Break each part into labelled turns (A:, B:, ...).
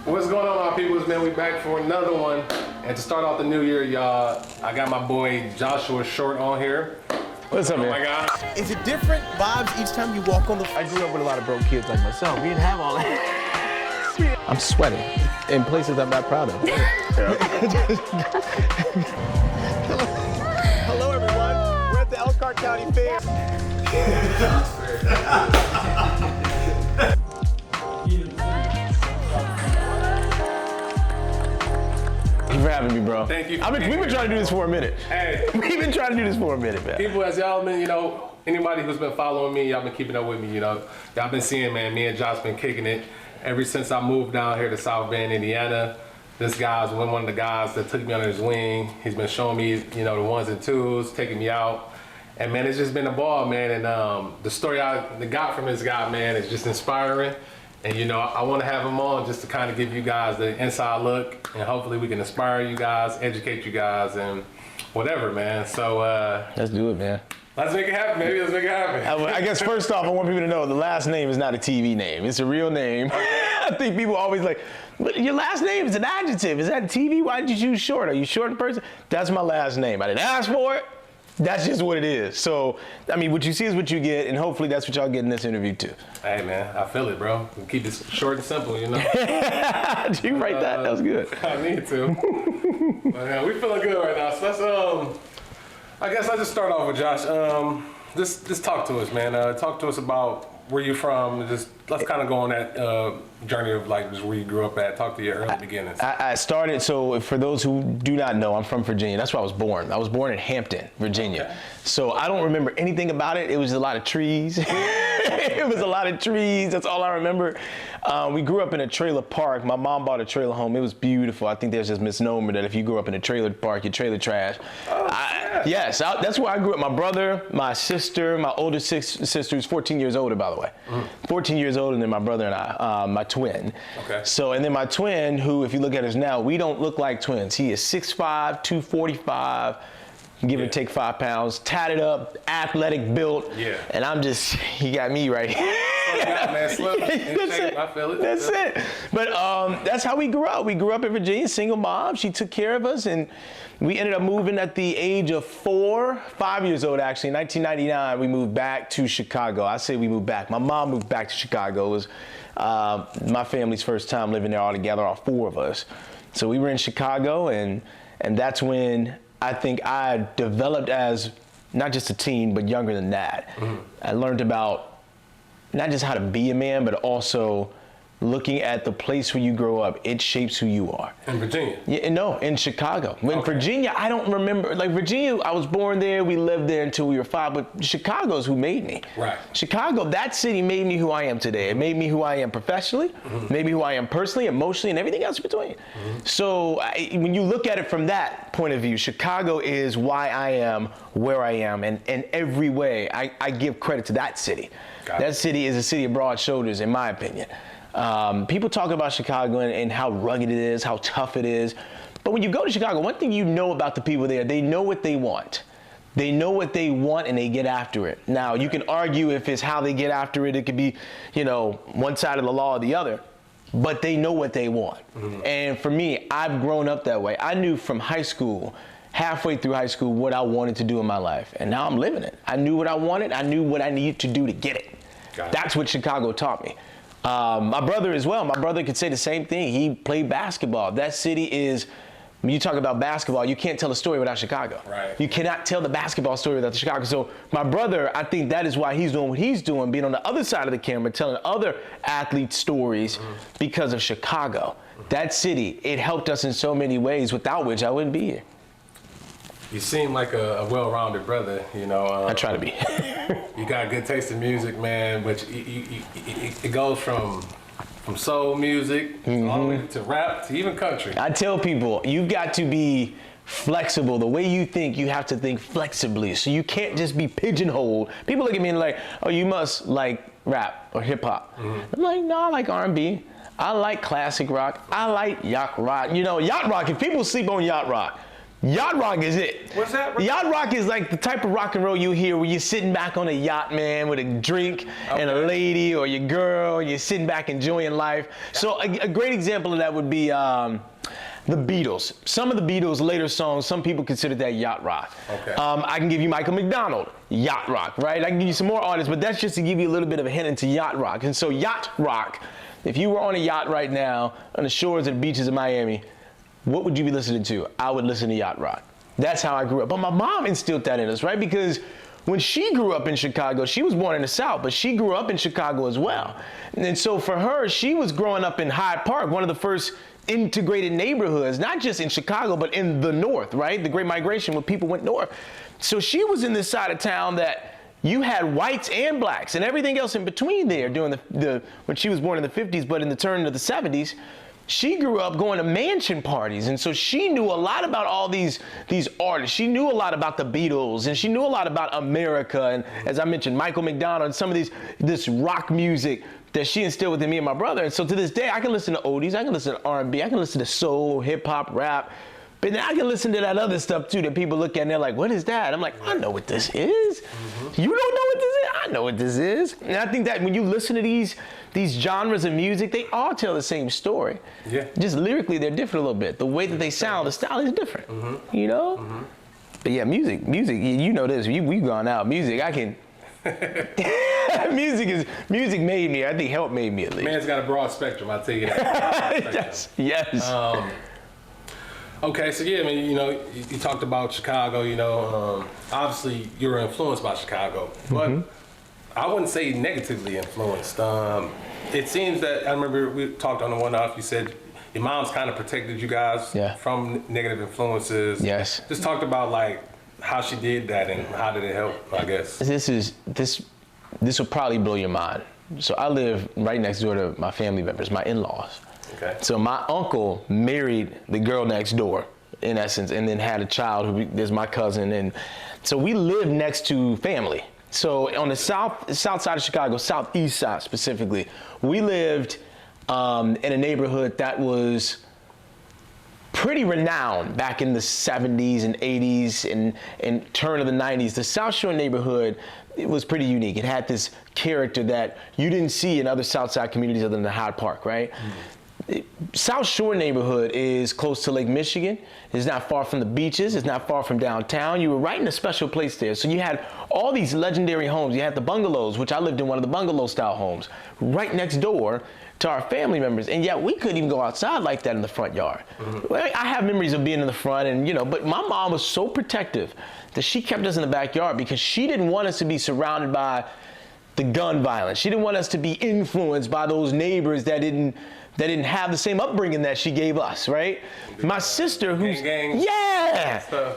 A: What's going on, my peoples, man? We back for another one. And to start off the new year, y'all, I got my boy Joshua Short on here.
B: What's up, man?
A: Oh my God.
C: Is it different vibes each time you walk on the
B: I grew up with a lot of broke kids like myself. We didn't have all that. I'm sweating in places I'm not proud of.
C: Hello, everyone. We're at the Elkhart County Fair.
B: Thank you for having me, bro.
A: Thank you.
B: We've been trying to do this for a minute.
A: Hey.
B: We've been trying to do this for a minute, man.
A: People, as y'all been, anybody who's been following me, y'all been keeping up with me, y'all been seeing, man, me and Josh been kicking it ever since I moved down here to South Bend, Indiana. This guy's one of the guys that took me under his wing. He's been showing me, the ones and twos, taking me out. And man, it's just been a ball, man. And the story I got from this guy, man, is just inspiring. And I want to have him on just to kind of give you guys the inside look, and hopefully we can inspire you guys, educate you guys, and whatever, man. So
B: Let's do it, man.
A: let's make it happen, baby. Let's make it happen.
B: I guess first off, I want people to know the last name is not a TV name. It's a real name. I think people always like, but your last name is an adjective. Is that TV? Why did you choose Short? Are you short in person? That's my last name. I didn't ask for it. That's just what it is. So, I mean, what you see is what you get, and hopefully that's what y'all get in this interview too.
A: Hey, man, I feel it, bro. We keep it short and simple,
B: Did you write that? That was good.
A: I need to. But, man, we feeling good right now. So let's, I guess I'll just start off with Josh. Just talk to us, man. Talk to us about where you from. Just let's kind of go on that journey of like just where you grew up at. Talk to your early beginnings.
B: I started, so for those who do not know, I'm from Virginia. That's where I was born. I was born in Hampton, Virginia. Okay. So I don't remember anything about it. It was a lot of trees. It was a lot of trees. That's all I remember. We grew up in a trailer park. My mom bought a trailer home. It was beautiful. I think there's this misnomer that if you grew up in a trailer park, you're trailer trash. Yes, that's where I grew up. My brother, my sister, my older sister, who's 14 years older, by the way. 14 years older than my brother and I, my twin. Okay. So, and then my twin, who, if you look at us now, we don't look like twins. He is 6'5", 245, give or take 5 pounds, tatted up, athletic built. Yeah. And I'm just, he got me right here.
A: That's it. I feel it.
B: That's it. But that's how we grew up. We grew up in Virginia, single mom. She took care of us, and we ended up moving at the age of 5 years old, actually. In 1999, we moved back to Chicago. I say we moved back. My mom moved back to Chicago. It was my family's first time living there all together, all 4 of us. So we were in Chicago, and that's when I think I developed as not just a teen, but younger than that. I learned about not just how to be a man, but also looking at the place where you grow up. It shapes who you are.
A: In Virginia?
B: Yeah, no, in Chicago. In Virginia, I don't remember. Like Virginia, I was born there. We lived there until we were 5, but Chicago's who made me. Right. Chicago, that city made me who I am today. It made me who I am professionally, made me who I am personally, emotionally, and everything else in between. So when you look at it from that point of view, Chicago is why I am where I am. And in every way, I give credit to that city. That city is a city of broad shoulders, in my opinion. People talk about Chicago and how rugged it is, how tough it is. But when you go to Chicago, one thing you know about the people there, they know what they want. They know what they want and they get after it. Now, you can argue if it's how they get after it. It could be, one side of the law or the other. But they know what they want. And for me, I've grown up that way. I knew from high school, halfway through high school, what I wanted to do in my life. And now I'm living it. I knew what I wanted. I knew what I needed to do to get it. That's what Chicago taught me. My brother as well. My brother could say the same thing. He played basketball. That city is, when you talk about basketball, you can't tell a story without Chicago. Right. You cannot tell the basketball story without Chicago. So my brother, I think that is why he's doing what he's doing, being on the other side of the camera, telling other athlete stories because of Chicago. That city, it helped us in so many ways, without which I wouldn't be here.
A: You seem like a well-rounded brother,
B: I try to be.
A: You got a good taste in music, man, but it goes from soul music all the way to rap to even country.
B: I tell people, you've got to be flexible. The way you think, you have to think flexibly. So you can't just be pigeonholed. People look at me and like, oh, you must like rap or hip hop. I'm like, no, I like R&B. I like classic rock. I like yacht rock. Yacht rock, if people sleep on yacht rock, Yacht rock is it.
A: What's that?
B: Yacht rock is like the type of rock and roll you hear where you're sitting back on a yacht, man, with a drink and a lady or your girl, and you're sitting back enjoying life. So a great example of that would be the Beatles. Some of the Beatles' later songs, some people consider that yacht rock.
A: Okay.
B: I can give you Michael McDonald, yacht rock, right? I can give you some more artists, but that's just to give you a little bit of a hint into yacht rock. And so yacht rock, if you were on a yacht right now on the shores and beaches of Miami, what would you be listening to? I would listen to yacht rock. That's how I grew up. But my mom instilled that in us, right? Because when she grew up in Chicago, she was born in the South, but she grew up in Chicago as well. And so for her, she was growing up in Hyde Park, one of the first integrated neighborhoods, not just in Chicago, but in the North, right? The Great Migration, when people went north. So she was in this side of town that you had whites and blacks and everything else in between there during when she was born in the 50s, but in the turn of the 70s, she grew up going to mansion parties, and so she knew a lot about all these artists. She knew a lot about the Beatles, and she knew a lot about America, and as I mentioned, Michael McDonald, and some of this rock music that she instilled within me and my brother. And so to this day, I can listen to oldies, I can listen to R&B, I can listen to soul, hip hop, rap, but then I can listen to that other stuff too that people look at and they're like, what is that? I'm like, I know what this is. You don't know what this is? I know what this is. And I think that when you listen to these genres of music, they all tell the same story.
A: Yeah.
B: Just lyrically, they're different a little bit. The way that they sound, the style is different. You know? But yeah, music, you know this. We've gone out. Music, I can. music made me. I think help made me at least.
A: Man's got a broad spectrum, I'll tell you that.
B: Yes.
A: Okay, so yeah, I mean, you know, you talked about Chicago, you know, obviously you were influenced by Chicago, but I wouldn't say negatively influenced. It seems that, I remember we talked on the one off, you said your mom's kind of protected you guys from negative influences.
B: Yes.
A: Just talked about like how she did that and how did it help, I guess.
B: This will probably blow your mind. So I live right next door to my family members, my in-laws.
A: Okay.
B: So my uncle married the girl next door, in essence, and then had a child who is my cousin. And so we live next to family. So on the south side of Chicago, southeast side specifically, we lived in a neighborhood that was pretty renowned back in the 70s and 80s and turn of the 90s. The South Shore neighborhood, it was pretty unique. It had this character that you didn't see in other South Side communities other than the Hyde Park, right? South Shore neighborhood is close to Lake Michigan. It's not far from the beaches. It's not far from downtown. You were right in a special place there. So you had all these legendary homes. You had the bungalows, which I lived in one of the bungalow style homes, right next door to our family members. And yet we couldn't even go outside like that in the front yard. Well, I have memories of being in the front and, you know, but my mom was so protective that she kept us in the backyard because she didn't want us to be surrounded by the gun violence. She didn't want us to be influenced by those neighbors that didn't have the same upbringing that she gave us, right? My sister, who's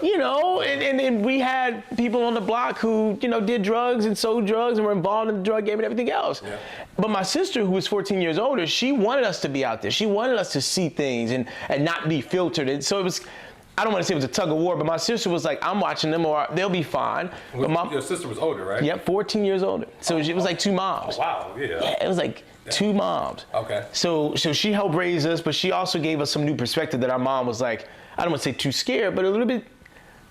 B: you know, and we had people on the block who, you know, did drugs and sold drugs and were involved in the drug game and everything else. Yeah. But my sister, who was 14 years older, she wanted us to be out there. She wanted us to see things and not be filtered. And so it was, I don't want to say it was a tug of war, but my sister was like, I'm watching them or they'll be fine. But
A: your sister was older, right?
B: Yep, 14 years older. So it was like two moms.
A: Oh, wow,
B: Yeah, it was like two moms.
A: Okay.
B: So she helped raise us, but she also gave us some new perspective that our mom was like, I don't want to say too scared, but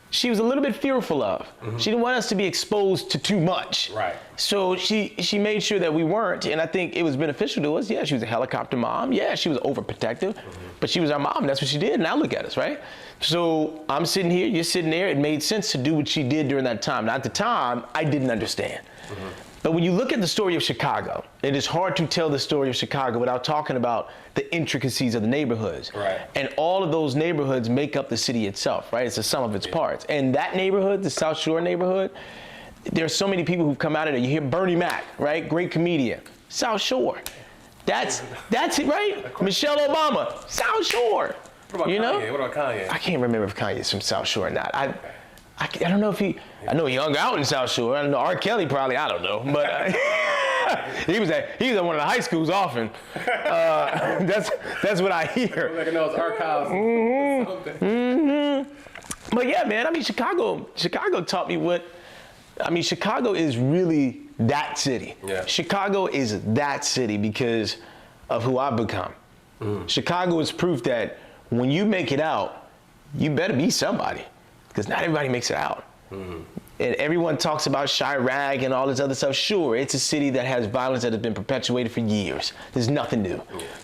B: she was a little bit fearful of. She didn't want us to be exposed to too much.
A: Right.
B: So she made sure that we weren't, and I think it was beneficial to us. Yeah, she was a helicopter mom. Yeah, she was overprotective, but she was our mom, and that's what she did, and now look at us, right? So I'm sitting here, you're sitting there. It made sense to do what she did during that time. Now, at the time, I didn't understand. But when you look at the story of Chicago, it is hard to tell the story of Chicago without talking about the intricacies of the neighborhoods.
A: Right.
B: And all of those neighborhoods make up the city itself, right? It's the sum of its parts. And that neighborhood, the South Shore neighborhood, there are so many people who've come out of there. You hear Bernie Mac, right? Great comedian. South Shore. That's it, right? Michelle Obama, South Shore.
A: What about Kanye? What about Kanye?
B: I can't remember if Kanye's from South Shore or not. I don't know if I know he hung out in South Shore. I don't know, R. Kelly probably, I don't know. But he was at one of the high schools often. That's what I hear.
A: Like in those archives.
B: But yeah, man, I mean, Chicago taught me Chicago is really that city.
A: Yeah.
B: Chicago is that city because of who I've become. Chicago is proof that when you make it out, you better be somebody. because not everybody makes it out. And everyone talks about Chirac and all this other stuff. Sure, it's a city that has violence that has been perpetuated for years. There's nothing new.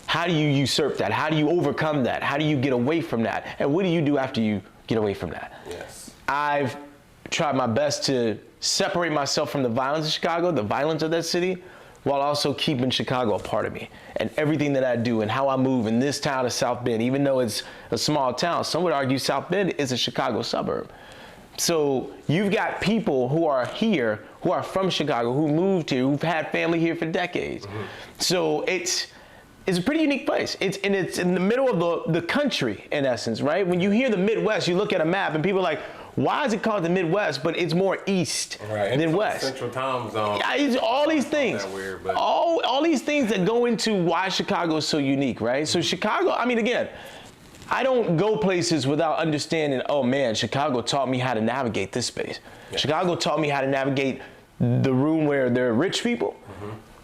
B: How do you usurp that? How do you overcome that? How do you get away from that? And what do you do after you get away from that?
A: Yes.
B: I've tried my best to separate myself from the violence of Chicago, the violence of that city, while also keeping Chicago a part of me. And everything that I do and how I move in this town of South Bend, even though it's a small town, some would argue South Bend is a Chicago suburb. So you've got people who are here, who are from Chicago, who moved here, who've had family here for decades. So it's a pretty unique place. It's in the middle of the country, in essence, right? When you hear the Midwest, you look at a map and people are like, why is it called the Midwest? But it's more east than west.
A: Central time zone.
B: Yeah, it's all these things.
A: Weird, but
B: all these things that go into why Chicago is so unique, right? So Chicago, I mean, again, I don't go places without understanding, oh man, Chicago taught me how to navigate this space. Yeah. Chicago taught me how to navigate the room where there are rich people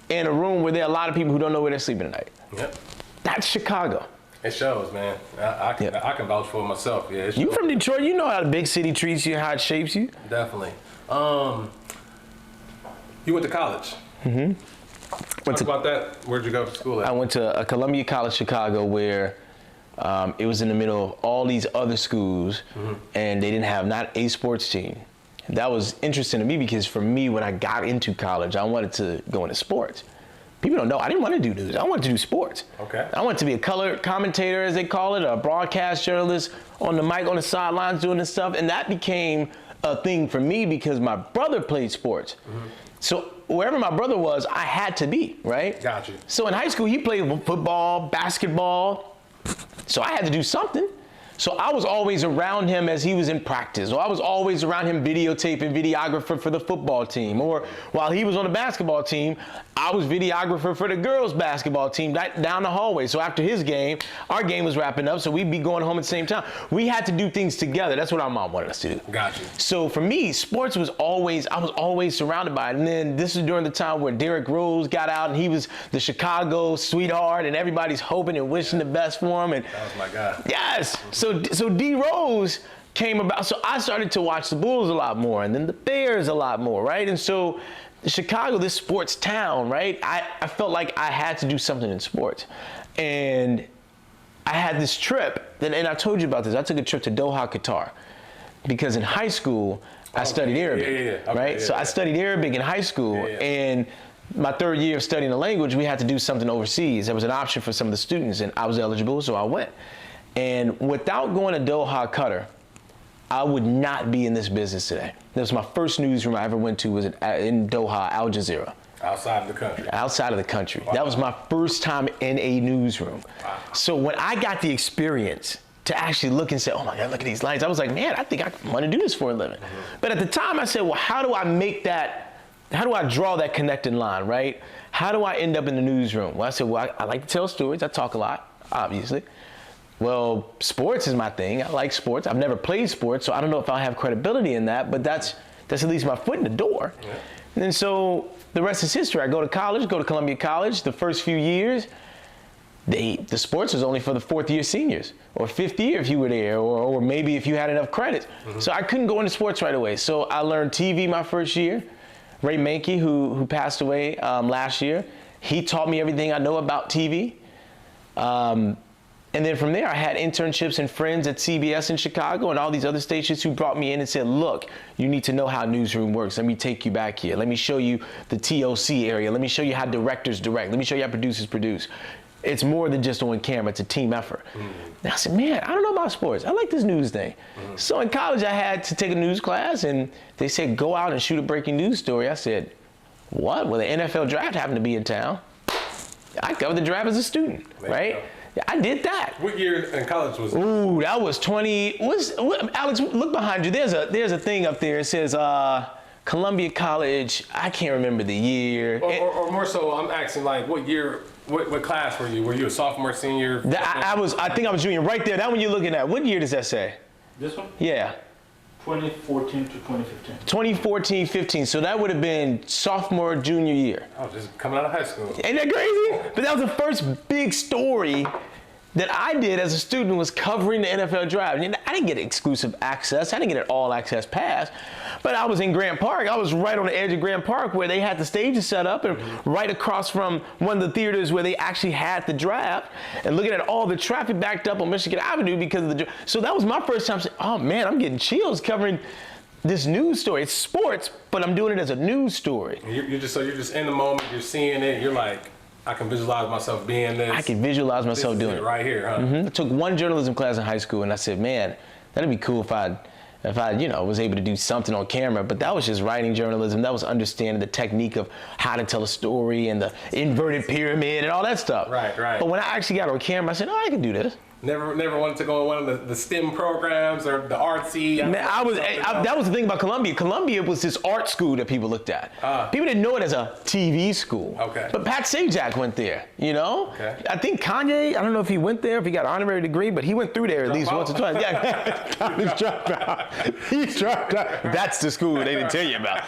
B: and a room where there are a lot of people who don't know where they're sleeping tonight.
A: Yep.
B: That's Chicago.
A: It shows, man. I can vouch for it myself. Yeah.
B: You from Detroit, you know how the big city treats you, how it shapes you.
A: Definitely. You went to college. Talk about that. Where'd you go to school at?
B: I went to Columbia College, Chicago, where it was in the middle of all these other schools, and they didn't have not a sports team. That was interesting to me because for me, when I got into college, I wanted to go into sports. People don't know, I didn't want to do news. I wanted to do sports.
A: Okay.
B: I wanted to be a color commentator, as they call it, a broadcast journalist on the mic, on the sidelines doing this stuff. And that became a thing for me because my brother played sports. So wherever my brother was, I had to be, right?
A: Gotcha.
B: So in high school, he played football, basketball. So I had to do something. So I was always around him as he was in practice, or I was always around him videotaping, videographer for the football team, or while he was on the basketball team, I was videographer for the girls basketball team down the hallway. So after his game, our game was wrapping up, so we'd be going home at the same time. We had to do things together. That's what our mom wanted us to do.
A: Gotcha.
B: So for me, sports was always, I was always surrounded by it. And then this is during the time where Derrick Rose got out and he was the Chicago sweetheart and everybody's hoping and wishing the best for him. And
A: that was my guy.
B: Yes. So D Rose came about. So I started to watch the Bulls a lot more and then the Bears a lot more, right? And so Chicago, this sports town, right? I felt like I had to do something in sports. And I had this trip, and I told you about this. I took a trip to Doha, Qatar, because in high school, I studied Arabic, right? So I studied Arabic in high school, and my third year of studying the language, we had to do something overseas. There was an option for some of the students, and I was eligible, so I went. And without going to Doha, Qatar, I would not be in this business today. That was my first newsroom I ever went to was in Doha, Al Jazeera.
A: Outside of the country.
B: Outside of the country.
A: Wow.
B: That was my first time in a newsroom.
A: Wow.
B: So when I got the experience to actually look and say, oh my God, look at these lights, I was like, man, I think I want to do this for a living. But at the time I said, well, how do I make that, how do I draw that connecting line, right? How do I end up in the newsroom? Well, I said, well, I like to tell stories. I talk a lot, obviously. Well, sports is my thing. I like sports. I've never played sports, so I don't know if I'll have credibility in that, but that's at least my foot in the door. Yeah. And then so the rest is history. I go to college, go to Columbia College. The first few years, the sports was only for the fourth year seniors, or fifth year if you were there, or maybe if you had enough credits. So I couldn't go into sports right away. So I learned TV my first year. Ray Mankey, who passed away last year, he taught me everything I know about TV. And then from there, I had internships and friends at CBS in Chicago and all these other stations who brought me in and said, look, you need to know how a newsroom works. Let me take you back here. Let me show you the TOC area. Let me show you how directors direct. Let me show you how producers produce. It's more than just on camera. It's a team effort. And I said, man, I don't know about sports. I like this news thing. So in college, I had to take a news class, and they said, go out and shoot a breaking news story. I said, what? Well, the NFL draft happened to be in town. I covered the draft as a student, right? I did that.
A: What year in college was it?
B: Ooh, that was 20. Alex, look behind you. There's a thing up there. It says Columbia College. I can't remember the year.
A: Or more so, I'm asking like what year, what class were you? Were you a sophomore, senior?
B: I think I was junior. Right there. That one you're looking at. What year does that say?
D: This one?
B: Yeah.
D: 2014 to 2015.
B: 2014, 15. So that would have been sophomore, junior year.
A: I was just coming out of high school.
B: Ain't that crazy? But that was the first big story that I did as a student was covering the NFL draft. And I didn't get exclusive access. I didn't get an all access pass. But I was in Grant Park. I was right on the edge of Grant Park where they had the stages set up and right across from one of the theaters where they actually had the draft and looking at all the traffic backed up on Michigan Avenue because of the draft. So that was my first time saying, oh man, I'm getting chills covering this news story. It's sports, but I'm doing it as a news story.
A: You're just in the moment, you're seeing it, you're like, I can visualize myself being this.
B: I can visualize myself doing it.
A: Right here, huh?
B: I took one journalism class in high school and I said, man, that'd be cool if I was able to do something on camera, but that was just writing journalism. That was understanding the technique of how to tell a story and the inverted pyramid and all that stuff.
A: Right.
B: But when I actually got on camera, I said, oh, I can do this.
A: Never wanted to go on one of the STEM programs or the artsy.
B: Man, that was the thing about Columbia. Columbia was this art school that people looked at. People didn't know it as a TV school.
A: Okay.
B: But Pat Sajak went there, you know?
A: Okay.
B: I think Kanye, I don't know if he went there, if he got an honorary degree, but he went through there at least once or twice. Yeah, Kanye's dropped out. He's dropped out. That's the school they didn't tell you about.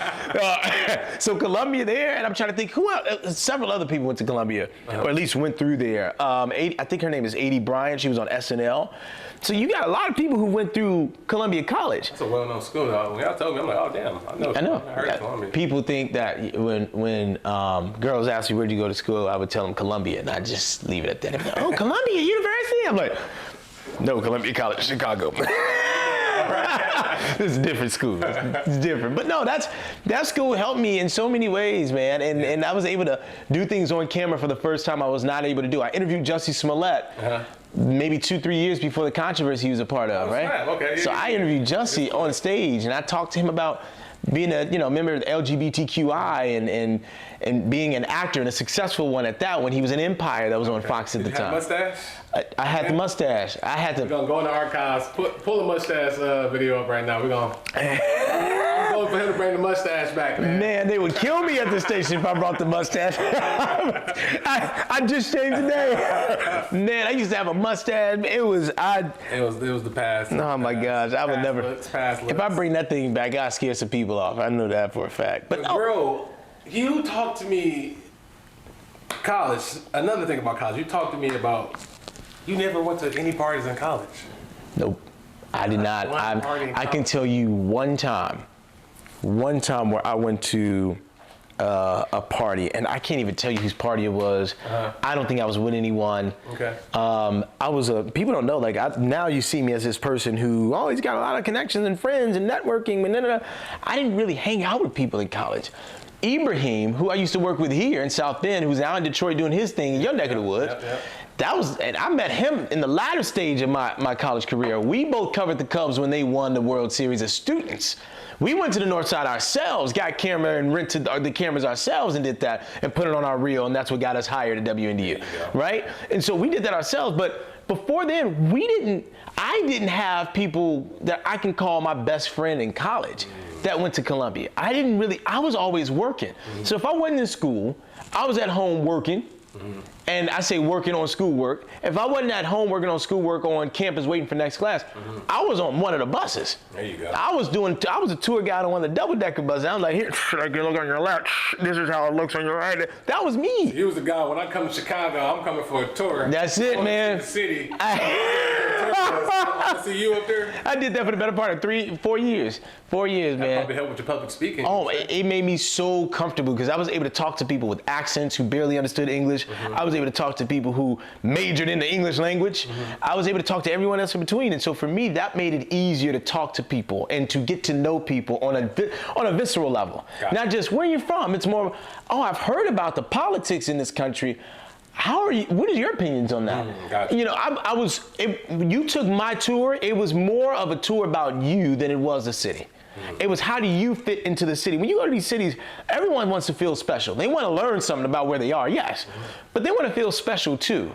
B: So Columbia there, and I'm trying to think, who else? Several other people went to Columbia, or at least went through there. I think her name is Adie Bryant. She was on SNL. So you got a lot of people who went through Columbia College.
A: It's a well-known school, though. When y'all told me, I'm like, oh, damn, I know. I heard Columbia.
B: People think that when girls ask me, where'd you go to school, I would tell them Columbia, and I just leave it at that. Like, oh, Columbia University? I'm like, no, Columbia College, Chicago. This is a different school. It's different. But no, that school helped me in so many ways, man. And I was able to do things on camera for the first time I was not able to do. I interviewed Jussie Smollett maybe 2-3 years before the controversy he was a part of, right?
A: Okay.
B: So I interviewed Jussie on stage, and I talked to him about being a member of the LGBTQI and being an actor and a successful one at that when he was in Empire that was on Fox at the time.
A: Mustache?
B: I had the mustache.
A: We're gonna go in the archives, pull the mustache video up right now. I'm going for him to bring the mustache back, man.
B: Man, they would kill me at the station if I brought the mustache. I just shaved today. Man, I used to have a mustache. It was the past.
A: Oh
B: my gosh, I would never.
A: Past looks.
B: If I bring that thing back, I scare some people off. I know that for a fact. But
A: bro, you talked to me. College. Another thing about college, you talked to me about. You never went to any parties in college.
B: Nope, I did not. I can tell you one time where I went to a party, and I can't even tell you whose party it was. I don't think I was with anyone.
A: Okay.
B: People don't know, like, now you see me as this person who always got a lot of connections and friends and networking, but I didn't really hang out with people in college. Ibrahim, who I used to work with here in South Bend, who's now in Detroit doing his thing in your neck of the woods, and I met him in the latter stage of my college career. We both covered the Cubs when they won the World Series as students. We went to the North Side ourselves, got camera and rented the cameras ourselves and did that and put it on our reel, and that's what got us hired at WNDU, right? And so we did that ourselves, but before then, I didn't have people that I can call my best friend in college that went to Columbia. I was always working. So if I wasn't in school, I was at home working. And I say working on schoolwork. If I wasn't at home working on schoolwork on campus waiting for next class, I was on one of the buses.
A: There you go.
B: I was a tour guide on one of the double-decker buses. I was like, here, I can look on your left. This is how it looks on your right. That was me.
A: He was the guy, when I come to Chicago, I'm coming for a tour.
B: That's it, man.
A: The city. I see you up there.
B: I did that for the better part of 4 years. 4 years, man.
A: That probably helped with your public speaking.
B: Oh, it made me so comfortable because I was able to talk to people with accents who barely understood English. I was able to talk to people who majored in the English language. I was able to talk to everyone else in between. And so for me, that made it easier to talk to people and to get to know people on a visceral level. Not just where you're from. It's more, I've heard about the politics in this country. How are you? What are your opinions on that?
A: Gotcha.
B: You know, you took my tour. It was more of a tour about you than it was the city. It was how do you fit into the city? When you go to these cities, everyone wants to feel special. They want to learn something about where they are, yes, but they want to feel special too.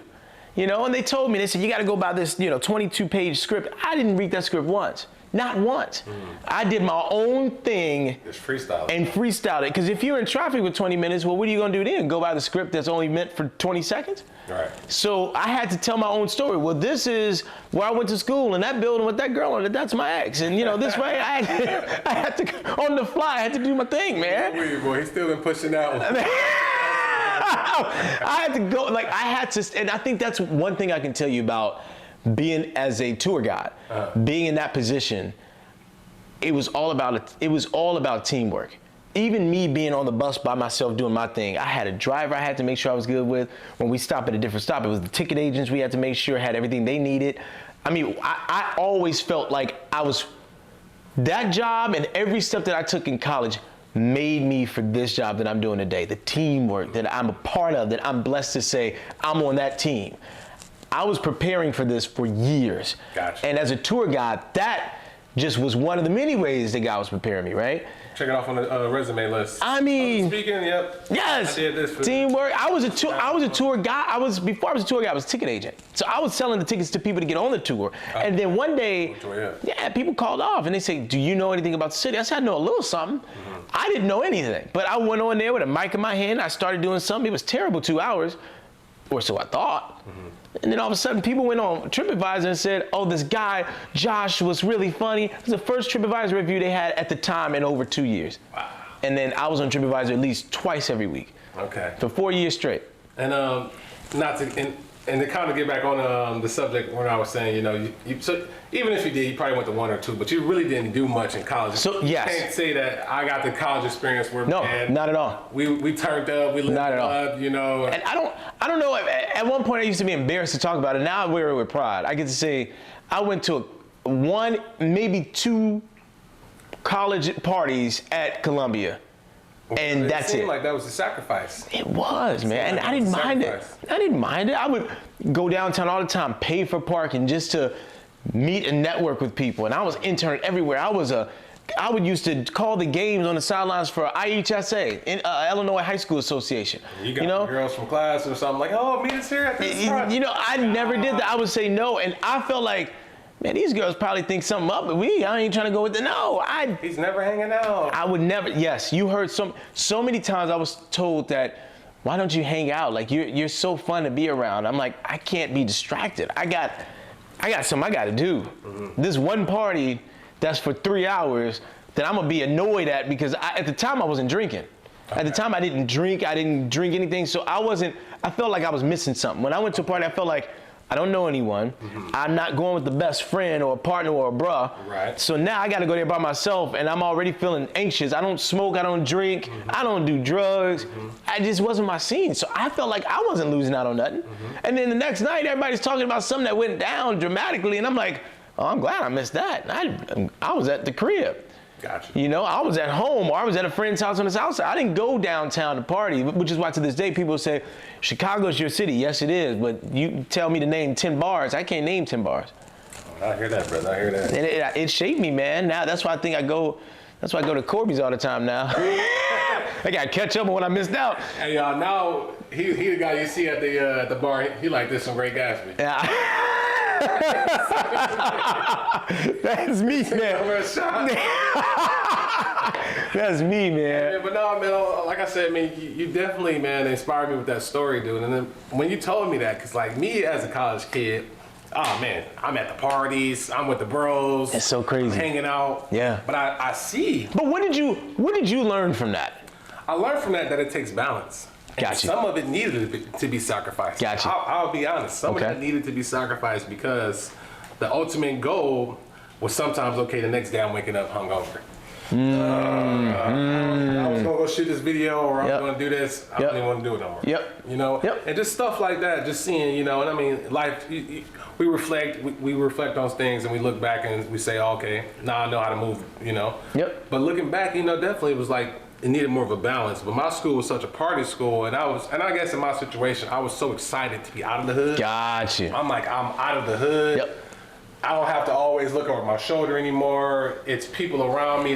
B: You know, and they told me, they said, you got to go by this, 22-page script. I didn't read that script once. Not once. I did my own thing.
A: Just freestyle.
B: And freestyled it. Because if you're in traffic with 20 minutes, well, what are you going to do then? Go by the script that's only meant for 20 seconds?
A: Right.
B: So I had to tell my own story. Well, this is where I went to school, and that building with that girl on it, that's my ex. And, this way, I had to, on the fly, I had to do my thing, man.
A: Weird, boy. He's still been pushing that one.
B: I had to go, like I had to, and I think that's one thing I can tell you about being as a tour guide, being in that position. It was all about teamwork. Even me being on the bus by myself doing my thing, I had a driver I had to make sure I was good with. When we stopped at a different stop, it was the ticket agents we had to make sure had everything they needed. I mean, I always felt like that job and every step that I took in college made me for this job that I'm doing today. The teamwork that I'm a part of, that I'm blessed to say I'm on that team. I was preparing for this for years.
A: Gotcha.
B: And as a tour guide, that just was one of the many ways that God was preparing me, right?
A: Check it off on the resume list.
B: I mean,
A: speaking, yep.
B: Yes.
A: I did this for
B: teamwork. I was a tour guy. Before I was a tour guide, I was a ticket agent. So I was selling the tickets to people to get on the tour. And then one day, people called off and they say, "Do you know anything about the city?" I said, "I know a little something." I didn't know anything, but I went on there with a mic in my hand. I started doing something. It was terrible, 2 hours, or so I thought. And then all of a sudden, people went on TripAdvisor and said, "Oh, this guy, Josh, was really funny." It was the first TripAdvisor review they had at the time in over 2 years.
A: Wow.
B: And then I was on TripAdvisor at least twice every week.
A: Okay.
B: For 4 years straight.
A: And and to kind of get back on the subject when I was saying, so even if you did, you probably went to 1 or 2, but you really didn't do much in college.
B: So yes.
A: You can't say that I got the college experience where
B: not at all.
A: We turned up, we lived
B: not at all.
A: up,
B: And I don't know. At one point, I used to be embarrassed to talk about it. Now I wear it with pride. I get to say I went to 1, maybe 2 college parties at Columbia. And that's it.
A: It seemed like that was a sacrifice.
B: It was, man. And I didn't mind it. I didn't mind it. I would go downtown all the time, pay for parking just to meet and network with people. And I was interning everywhere. I would used to call the games on the sidelines for IHSA, Illinois High School Association.
A: You got girls from class or something like, "Oh, meet us here at this front."
B: I never did that. I would say no. And I felt like, man, these girls probably think something up, but I ain't trying to go with it. No,
A: he's never hanging out.
B: I would never. Yes, you heard so many times I was told that, why don't you hang out? Like you're so fun to be around. I'm like, I can't be distracted. I got something I got to do. This one party that's for 3 hours that I'm gonna be annoyed at because at the time I wasn't drinking. Okay. At the time I didn't drink anything, so I felt like I was missing something. When I went to a party, I felt like I don't know anyone. I'm not going with the best friend or a partner or a bruh.
A: Right.
B: So now I got to go there by myself, and I'm already feeling anxious. I don't smoke. I don't drink. I don't do drugs. I just wasn't my scene. So I felt like I wasn't losing out on nothing. And then the next night, everybody's talking about something that went down dramatically, and I'm like, oh, I'm glad I missed that. I was at the crib.
A: Gotcha.
B: I was at home or I was at a friend's house on the south side. I didn't go downtown to party, which is why to this day people say, Chicago's your city. Yes, it is. But you tell me to name 10 bars. I can't name 10 bars.
A: I hear that, brother. I hear that.
B: And it shaped me, man. Now that's why I think that's why I go to Corby's all the time now. I got to catch up on what I missed out.
A: Hey, y'all, now he the guy you see at the bar. He like this on Great Gatsby.
B: Yeah. That's me, man. That's me, man.
A: But no, man, like I said, man, you definitely, man, inspired me with that story, dude. And then when you told me that, because like me as a college kid, oh man, I'm at the parties, I'm with the bros.
B: It's so crazy.
A: I'm hanging out.
B: Yeah.
A: But I see.
B: But what did you learn from that?
A: I learned from that it takes balance.
B: Gotcha.
A: Some of it needed to be sacrificed.
B: Gotcha.
A: I'll be honest. Some of it needed to be sacrificed because the ultimate goal was sometimes, okay, the next day I'm waking up hungover. I was gonna go shoot this video or I'm gonna do this. I don't even want to do it no more. And just stuff like that. Just seeing, and I mean, life. We reflect on things and we look back and we say, oh, okay, now I know how to move. But looking back, definitely it was like it needed more of a balance. But my school was such a party school, and I guess in my situation, I was so excited to be out of the hood.
B: Gotcha.
A: I'm like, I'm out of the hood. I don't have to always look over my shoulder anymore. It's people around me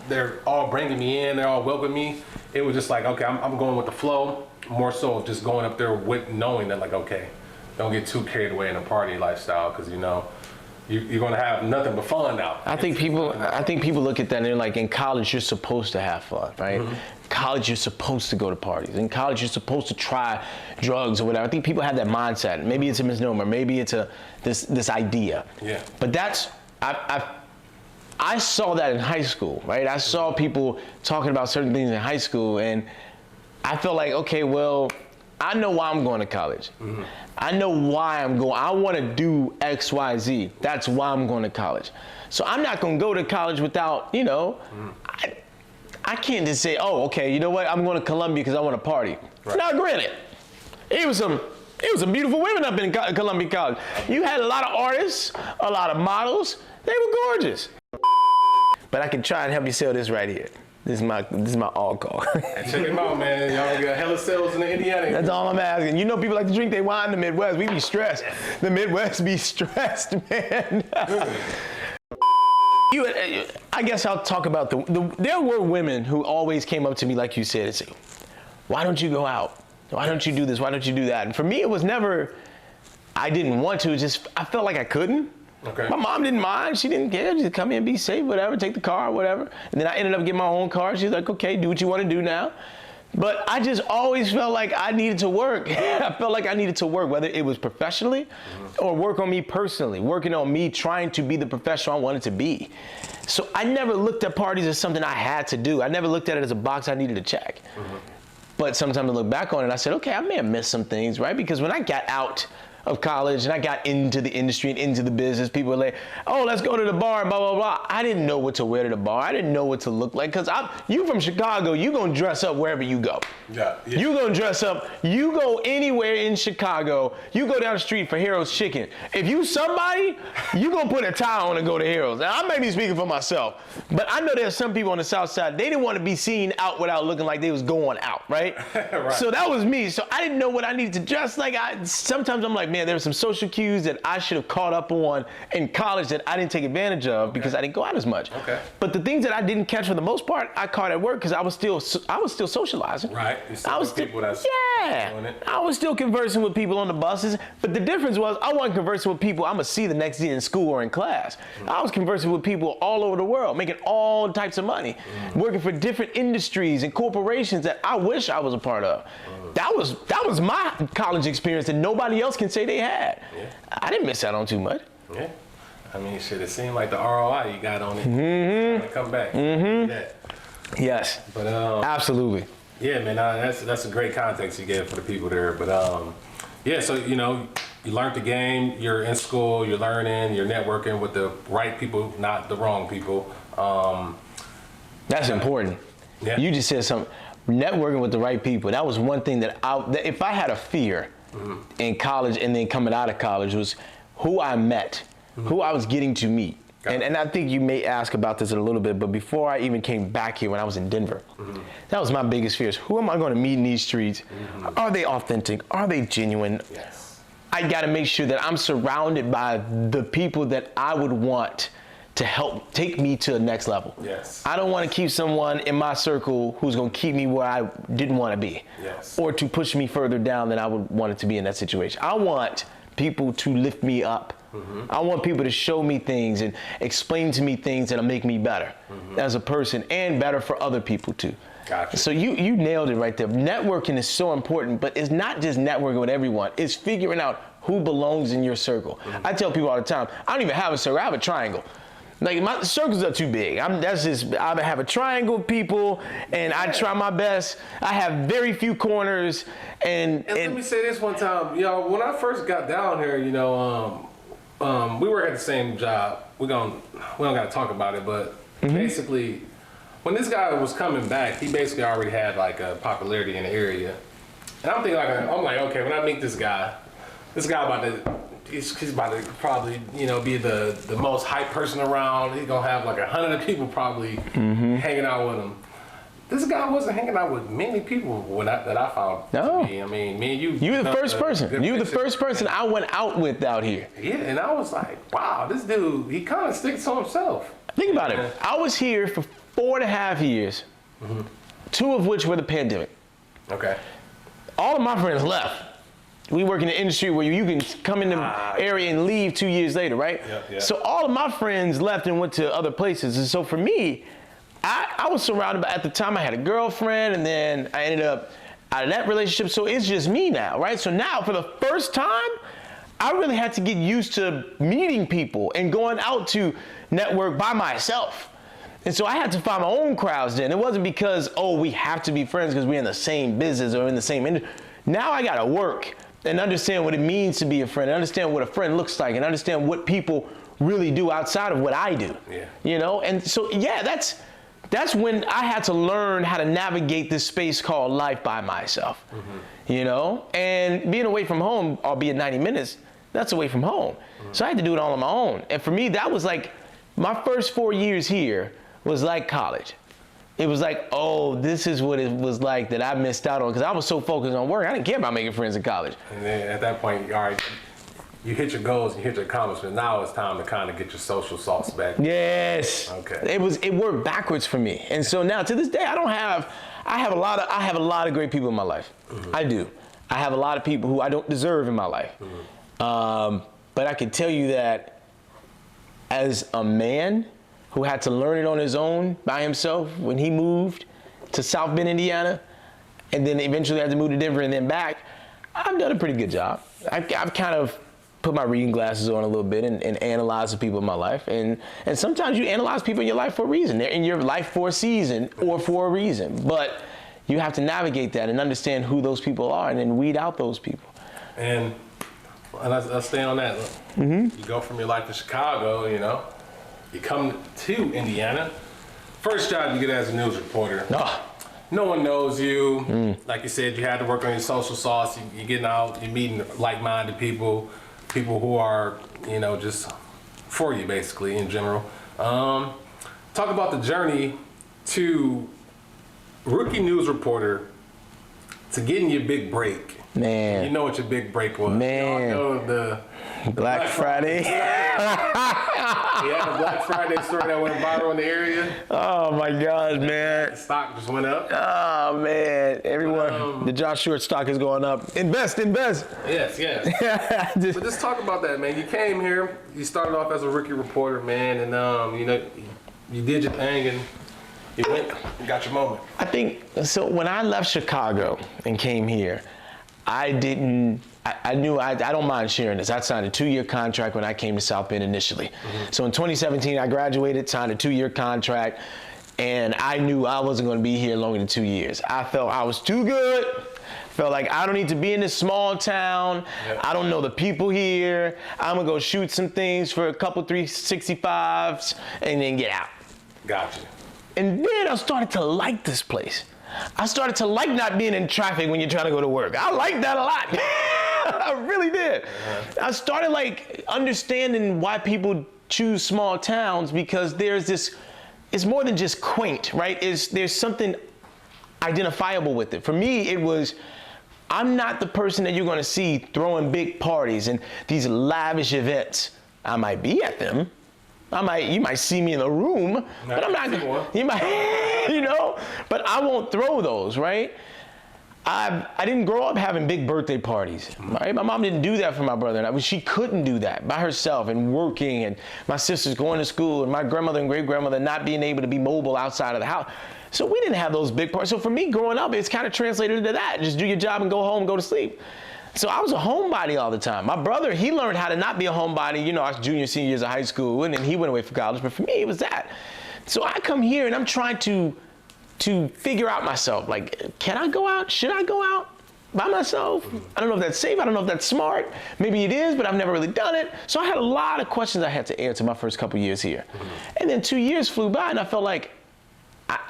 A: they're all bringing me in. They're all welcoming me. It was just like, okay, I'm going with the flow. More so just going up there with knowing that, like, okay, don't get too carried away in a party lifestyle because you're gonna have nothing but fun now.
B: I think people look at that and they're like, in college you're supposed to have fun, right? College you're supposed to go to parties. In college you're supposed to try drugs or whatever. I think people have that mindset. Maybe it's a misnomer. Maybe it's this idea.
A: Yeah.
B: But I saw that in high school, right? I saw people talking about certain things in high school, and I felt like, okay, well, I know why I'm going to college. I know why I'm going. I want to do X, Y, Z. That's why I'm going to college. So I'm not going to go to college without, you know, I can't just say, oh, okay, you know what? I'm going to Columbia because I want to party. Right. Now, granted, it was some beautiful women up in Columbia College. You had a lot of artists, a lot of models. They were gorgeous. But I can try and help you sell this right here. This is my all call.
A: Check him out, man. Y'all got hella sales in Indiana.
B: That's all I'm asking. You know people like to drink their wine in the Midwest. We be stressed. The Midwest be stressed, man. I guess I'll talk about there were women who always came up to me, like you said, and say, why don't you go out? Why don't you do this? Why don't you do that? And for me, it was never, I didn't want to. It's just, I felt like I couldn't. Okay. My mom didn't mind. She didn't care. Just come in, be safe, whatever, take the car, whatever. And then I ended up getting my own car. She's like, okay, do what you want to do now. But I just always felt like I needed to work. I felt like I needed to work, whether it was professionally or work on me personally, working on me trying to be the professional I wanted to be. So I never looked at parties as something I had to do. I never looked at it as a box I needed to check. But sometimes I look back on it and I said, okay, I may have missed some things, right? Because when I got out of college and I got into the industry and into the business, people were like, oh, let's go to the bar and blah, blah, blah. I didn't know what to wear to the bar. I didn't know what to look like. Because you from Chicago, you going to dress up wherever you go. Yeah. You going to dress up. You go anywhere in Chicago. You go down the street for Harold's Chicken. If you somebody, you going to put a tie on and go to Harold's. Now, I may be speaking for myself, but I know there's some people on the South Side, they didn't want to be seen out without looking like they was going out, right? Right. So that was me. So I didn't know what I needed to dress like. Sometimes I'm like, man, there were some social cues that I should have caught up on in college that I didn't take advantage of because I didn't go out as much. Okay. But the things that I didn't catch for the most part, I caught at work because I was still socializing. Right. I was still, I was still conversing with people on the buses. But the difference was I wasn't conversing with people I'm gonna see the next day in school or in class. I was conversing with people all over the world, making all types of money, working for different industries and corporations that I wish I was a part of. That was my college experience that nobody else can say they had. Yeah. I didn't miss out on too much. Yeah. I mean, shit, it seemed like the ROI you got on it. To come back. Yeah. Yes. But absolutely. Yeah, man, that's a great context you gave for the people there. But yeah, so you know, you learned the game. You're in school. You're learning. You're networking with the right people, not the wrong people. That's important. Yeah. You just said something. Networking with the right people. That was one thing that if I had a fear in college and then coming out of college was who I met, who I was getting to meet. And I think you may ask about this in a little bit, but before I even came back here when I was in Denver, that was my biggest fear. Who am I going to meet in these streets? Are they authentic? Are they genuine? Yes. I got to make sure that I'm surrounded by the people that I would want to help take me to the next level. Yes. I don't want to keep someone in my circle who's going to keep me where I didn't want to be. Yes. Or to push me further down than I would want it to be in that situation. I want people to lift me up. I want people to show me things and explain to me things that'll make me better as a person and better for other people too. Gotcha. So you nailed it right there. Networking is so important, but it's not just networking with everyone. It's figuring out who belongs in your circle. I tell people all the time, I don't even have a circle, I have a triangle. Like my circles are too big. I have a triangle of people, and I try my best. I have very few corners, and
A: let me say this one time, when I first got down here, we work at the same job. We don't gotta talk about it, but basically, when this guy was coming back, he basically already had like a popularity in the area, and I'm thinking I'm like, okay, when I meet this guy about to. He's about to probably, be the most hype person around. He's gonna have like 100 people probably hanging out with him. This guy wasn't hanging out with many people that I found. No, to be. I mean, me and you. You were the first person. You were the first person I went out with out here. Yeah, and I was like, wow, this dude, he kind of sticks to himself.
B: Think about it. I was here for 4.5 years, 2 of which were the pandemic. Okay. All of my friends left. We work in the industry where you can come in the area and leave 2 years later, right? Yep. So all of my friends left and went to other places. And so for me, I was surrounded by, at the time I had a girlfriend, and then I ended up out of that relationship. So it's just me now, right? So now for the first time, I really had to get used to meeting people and going out to network by myself. And so I had to find my own crowds then. It wasn't because, we have to be friends because we're in the same business or in the same industry. Now I gotta work and understand what it means to be a friend, and understand what a friend looks like, and understand what people really do outside of what I do.
A: Yeah.
B: You know, and so yeah, that's when I had to learn how to navigate this space called life by myself. You know, and being away from home, albeit 90 minutes, that's away from home. So I had to do it all on my own. And for me, that was like, my first 4 years here was like college. It was like, oh, this is what it was like that I missed out on, because I was so focused on work. I didn't care about making friends in college.
A: And then at that point, all right, you hit your goals, you hit your accomplishments. Now it's time to kind of get your social sauce back.
B: Yes.
A: Okay.
B: It worked backwards for me. And so now to this day, I have a lot of great people in my life. I do. I have a lot of people who I don't deserve in my life. But I can tell you that as a man who had to learn it on his own by himself when he moved to South Bend, Indiana, and then eventually had to move to Denver and then back, I've done a pretty good job. I've kind of put my reading glasses on a little bit and analyze the people in my life. And sometimes you analyze people in your life for a reason. They're in your life for a season or for a reason. But you have to navigate that and understand who those people are and then weed out those people.
A: And let's stay on that. You go from your life to Chicago, you know, you come to Indiana. First job you get as a news reporter. No one knows you. Like you said, you had to work on your social sauce. You're getting out, you're meeting like-minded people who are, you know, just for you, basically, in general. Talk about the journey to rookie news reporter to getting your big break.
B: Man.
A: You know what your big break was.
B: Man.
A: You know the
B: Black Friday.
A: Yeah, the Black Friday story that went viral in the area.
B: Oh my God, man.
A: The stock just went up.
B: Oh man, everyone, the Josh Short stock is going up. Invest.
A: Yes. But just talk about that, man. You came here, you started off as a rookie reporter, man, and you know, you did your thing and you went, you got your moment.
B: I think, so when I left Chicago and came here, I knew I don't mind sharing this. I signed a 2-year contract when I came to South Bend initially. So in 2017, I graduated, signed a 2-year contract, and I knew I wasn't going to be here longer than 2 years. I felt I was too good. Felt like I don't need to be in this small town. Yep. I don't know the people here. I'm going to go shoot some things for a couple 365s and then get out.
A: Gotcha.
B: And then I started to like this place. I started to like not being in traffic when you're trying to go to work. I liked that a lot. I really did. I started like understanding why people choose small towns, because there's this, it's more than just quaint, right? There's something identifiable with it. For me, it was, I'm not the person that you're gonna see throwing big parties and these lavish events. I might be at them. You might see me in the room, but I'm not, you might, you know, but I won't throw those, right? I didn't grow up having big birthday parties, right? My mom didn't do that for my brother, and she couldn't do that by herself, and working, and my sisters going to school, and my grandmother and great-grandmother not being able to be mobile outside of the house. So we didn't have those big parties. So for me, growing up, it's kind of translated into that. Just do your job and go home and go to sleep. So I was a homebody all the time. My brother, he learned how to not be a homebody, you know, I was junior, senior years of high school, and then he went away for college. But for me, it was that. So I come here and I'm trying to figure out myself. Like, can I go out? Should I go out by myself? I don't know if that's safe. I don't know if that's smart. Maybe it is, but I've never really done it. So I had a lot of questions I had to answer my first couple years here. And then 2 years flew by and I felt like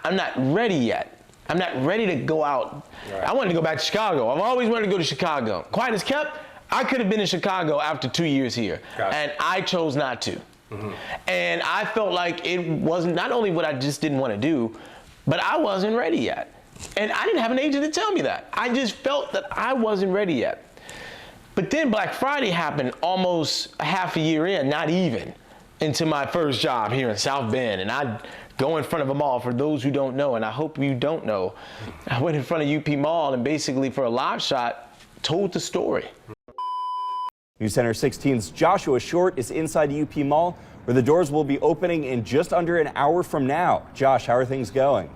B: I'm not ready yet. I'm not ready to go out. Right. I wanted to go back to Chicago. I've always wanted to go to Chicago. Quiet as kept, I could have been in Chicago after 2 years here. Gotcha. And I chose not to. And I felt like it wasn't not only what I just didn't want to do, but I wasn't ready yet. And I didn't have an agent to tell me that. I just felt that I wasn't ready yet. But then Black Friday happened almost a half a year in, not even, into my first job here in South Bend. And I go in front of a mall, for those who don't know, and I hope you don't know. I went in front of UP Mall and basically for a live shot, told the story.
E: News Center 16's Joshua Short is inside the UP Mall, where the doors will be opening in just under an hour from now. Josh, how are things going?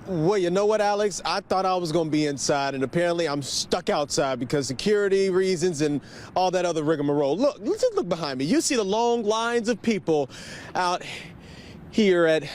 C: Well, you know what, Alex? I thought I was going to be inside, and apparently I'm stuck outside because security reasons and all that other rigmarole. Look, let's just look behind me. You see the long lines of people out here at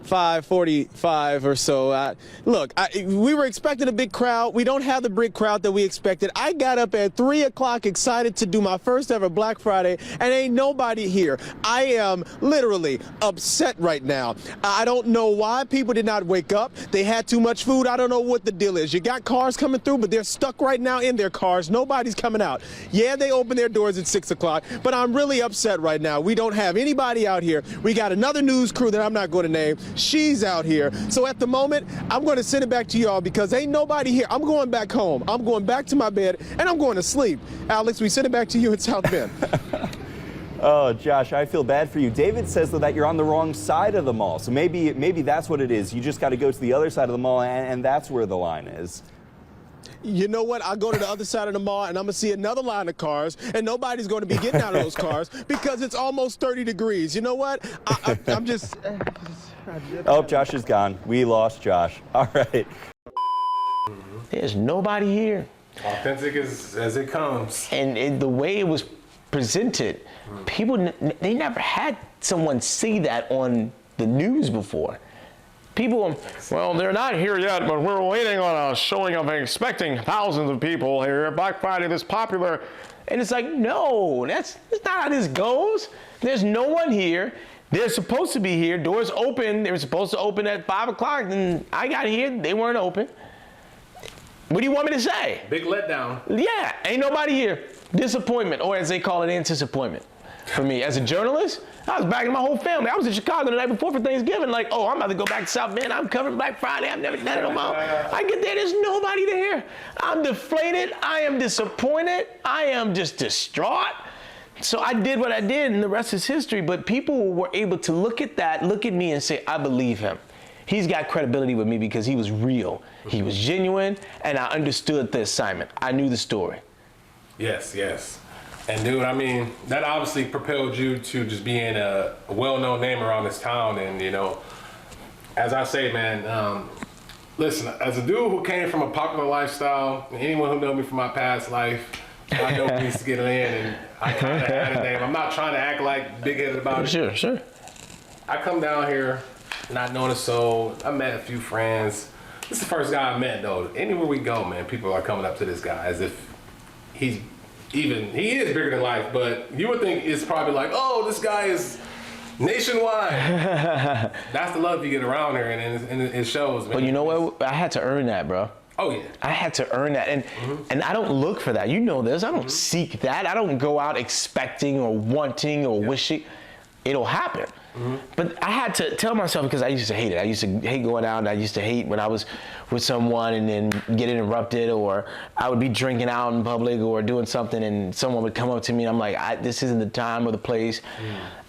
C: 5:45 or so. Look, we were expecting a big crowd. We don't have the big crowd that we expected. I got up at 3 o'clock excited to do my first ever Black Friday, and ain't nobody here. I am literally upset right now. I don't know why people did not wake up. They had too much food. I don't know what the deal is. You got cars coming through, but they're stuck right now in their cars. Nobody's coming out. Yeah, they open their doors at 6 o'clock, but I'm really upset right now. We don't have anybody out here. We got another news crew that I'm not going to name. She's out here. So at the moment, I'm going to send it back to y'all because ain't nobody here. I'm going back home. I'm going back to my bed, and I'm going to sleep. Alex, we send it back to you in South Bend.
E: Oh, Josh, I feel bad for you. David says, though, that you're on the wrong side of the mall. So maybe that's what it is. You just got to go to the other side of the mall, and that's where the line is.
C: You know what? I'll go to the other side of the mall, and I'm going to see another line of cars, and nobody's going to be getting out of those cars because it's almost 30 degrees. You know what? I'm just...
E: Oh, Josh is gone. We lost Josh. All right.
B: There's nobody here.
A: Authentic as it comes.
B: And the way it was presented, people, they never had someone see that on the news before. People, well, they're not here yet, but we're waiting on a showing of expecting thousands of people here. Black Friday this popular. And it's like, no, that's not how this goes. There's no one here. They're supposed to be here. Doors open. They were supposed to open at 5 o'clock. And I got here. They weren't open. What do you want me to say?
A: Big letdown.
B: Yeah, ain't nobody here. Disappointment, or as they call it, anticipation. For me, as a journalist, I was back in my whole family. I was in Chicago the night before for Thanksgiving. Like, oh, I'm about to go back to South Bend. I'm covering Black Friday. I've never done it on my own. I get there, there's nobody there. I'm deflated. I am disappointed. I am just distraught. So I did what I did, and the rest is history. But people were able to look at that, look at me, and say, I believe him. He's got credibility with me because he was real. He was genuine, and I understood the assignment. I knew the story.
A: Yes, yes. And dude, I mean, that obviously propelled you to just being a well-known name around this town. And, you know, as I say, man, listen, as a dude who came from a popular lifestyle, anyone who knows me from my past life, I know we used to get in, and I kind of had a name. I'm not trying to act like big-headed about it.
B: Sure.
A: I come down here not knowing a soul. I met a few friends. This is the first guy I met, though. Anywhere we go, man, people are coming up to this guy as if he is bigger than life, but you would think it's probably like, oh, this guy is nationwide. That's the love you get around here, and it shows, man.
B: But you know what? I had to earn that, bro.
A: Oh, yeah.
B: I had to earn that, and I don't look for that. You know this. I don't seek that. I don't go out expecting or wanting or wishing. It'll happen. But I had to tell myself, because I used to hate it. I used to hate going out, and I used to hate when I was with someone and then get interrupted, or I would be drinking out in public or doing something and someone would come up to me and I'm like, this isn't the time or the place.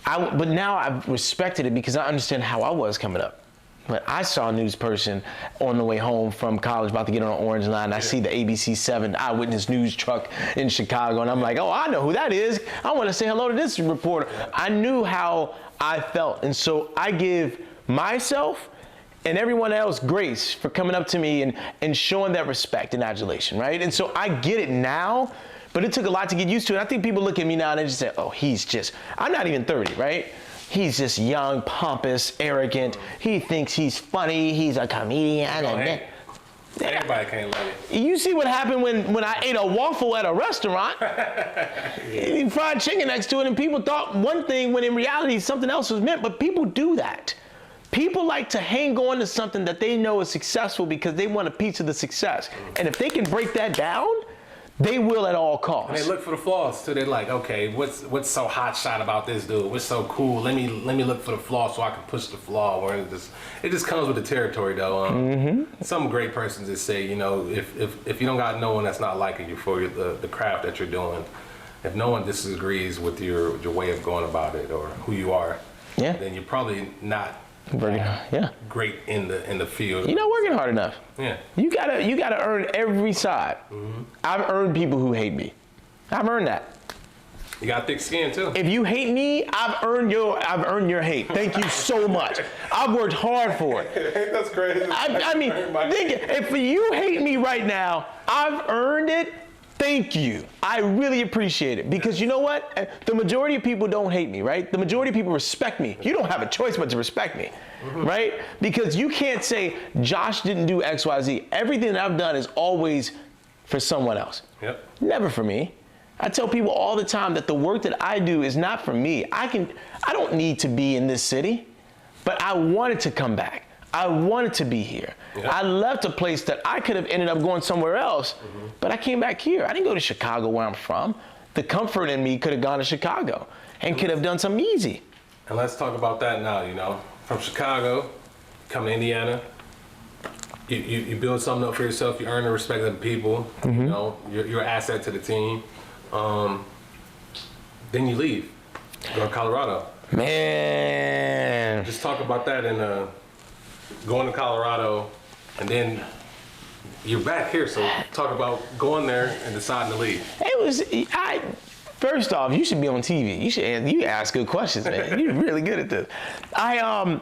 B: But now I've respected it because I understand how I was coming up. But I saw a news person on the way home from college about to get on an orange line. I see the ABC 7 Eyewitness News truck in Chicago, and I'm like, oh, I know who that is. I want to say hello to this reporter. I knew how I felt, and so I give myself and everyone else grace for coming up to me and showing that respect and adulation, right? And so I get it now, but it took a lot to get used to it. I think people look at me now and they just say, oh, I'm not even 30, right? He's just young, pompous, arrogant. He thinks he's funny. He's a comedian.
A: Everybody can't love it.
B: You see what happened when I ate a waffle at a restaurant? Fried chicken next to it, and people thought one thing when in reality something else was meant, but people do that. People like to hang on to something that they know is successful because they want a piece of the success. And if they can break that down, they will at all costs.
A: And they look for the flaws too. They're like, okay, what's so hot shot about this dude? What's so cool? Let me look for the flaw so I can push the flaw. Where it just comes with the territory, though. Some great persons just say, you know, if you don't got no one that's not liking you for the craft that you're doing, if no one disagrees with your way of going about it or who you are, then you're probably not great in the field.
B: You're not working hard enough.
A: Yeah.
B: You gotta earn every side. I've earned people who hate me. I've earned that.
A: You got thick skin too.
B: If you hate me, I've earned your hate. Thank you so much. I've worked hard for it.
A: That's crazy.
B: I mean, think, if you hate me right now, I've earned it Thank you. I really appreciate it because you know what? The majority of people don't hate me, right? The majority of people respect me. You don't have a choice but to respect me, right? Because you can't say Josh didn't do X, Y, Z. Everything that I've done is always for someone else.
A: Yep.
B: Never for me. I tell people all the time that the work that I do is not for me. I don't need to be in this city, but I wanted to come back. I wanted to be here. Yeah. I left a place that I could have ended up going somewhere else, but I came back here. I didn't go to Chicago where I'm from. The comfort in me could have gone to Chicago and could have done something easy.
A: And let's talk about that now, From Chicago, come to Indiana, you build something up for yourself, you earn the respect of the people, you're an asset to the team. Then you leave, go to Colorado.
B: Man.
A: Just talk about that and going to Colorado, and then you're back here. So talk about going there and deciding to leave.
B: First off, you should be on TV. You ask good questions, man. You're really good at this. I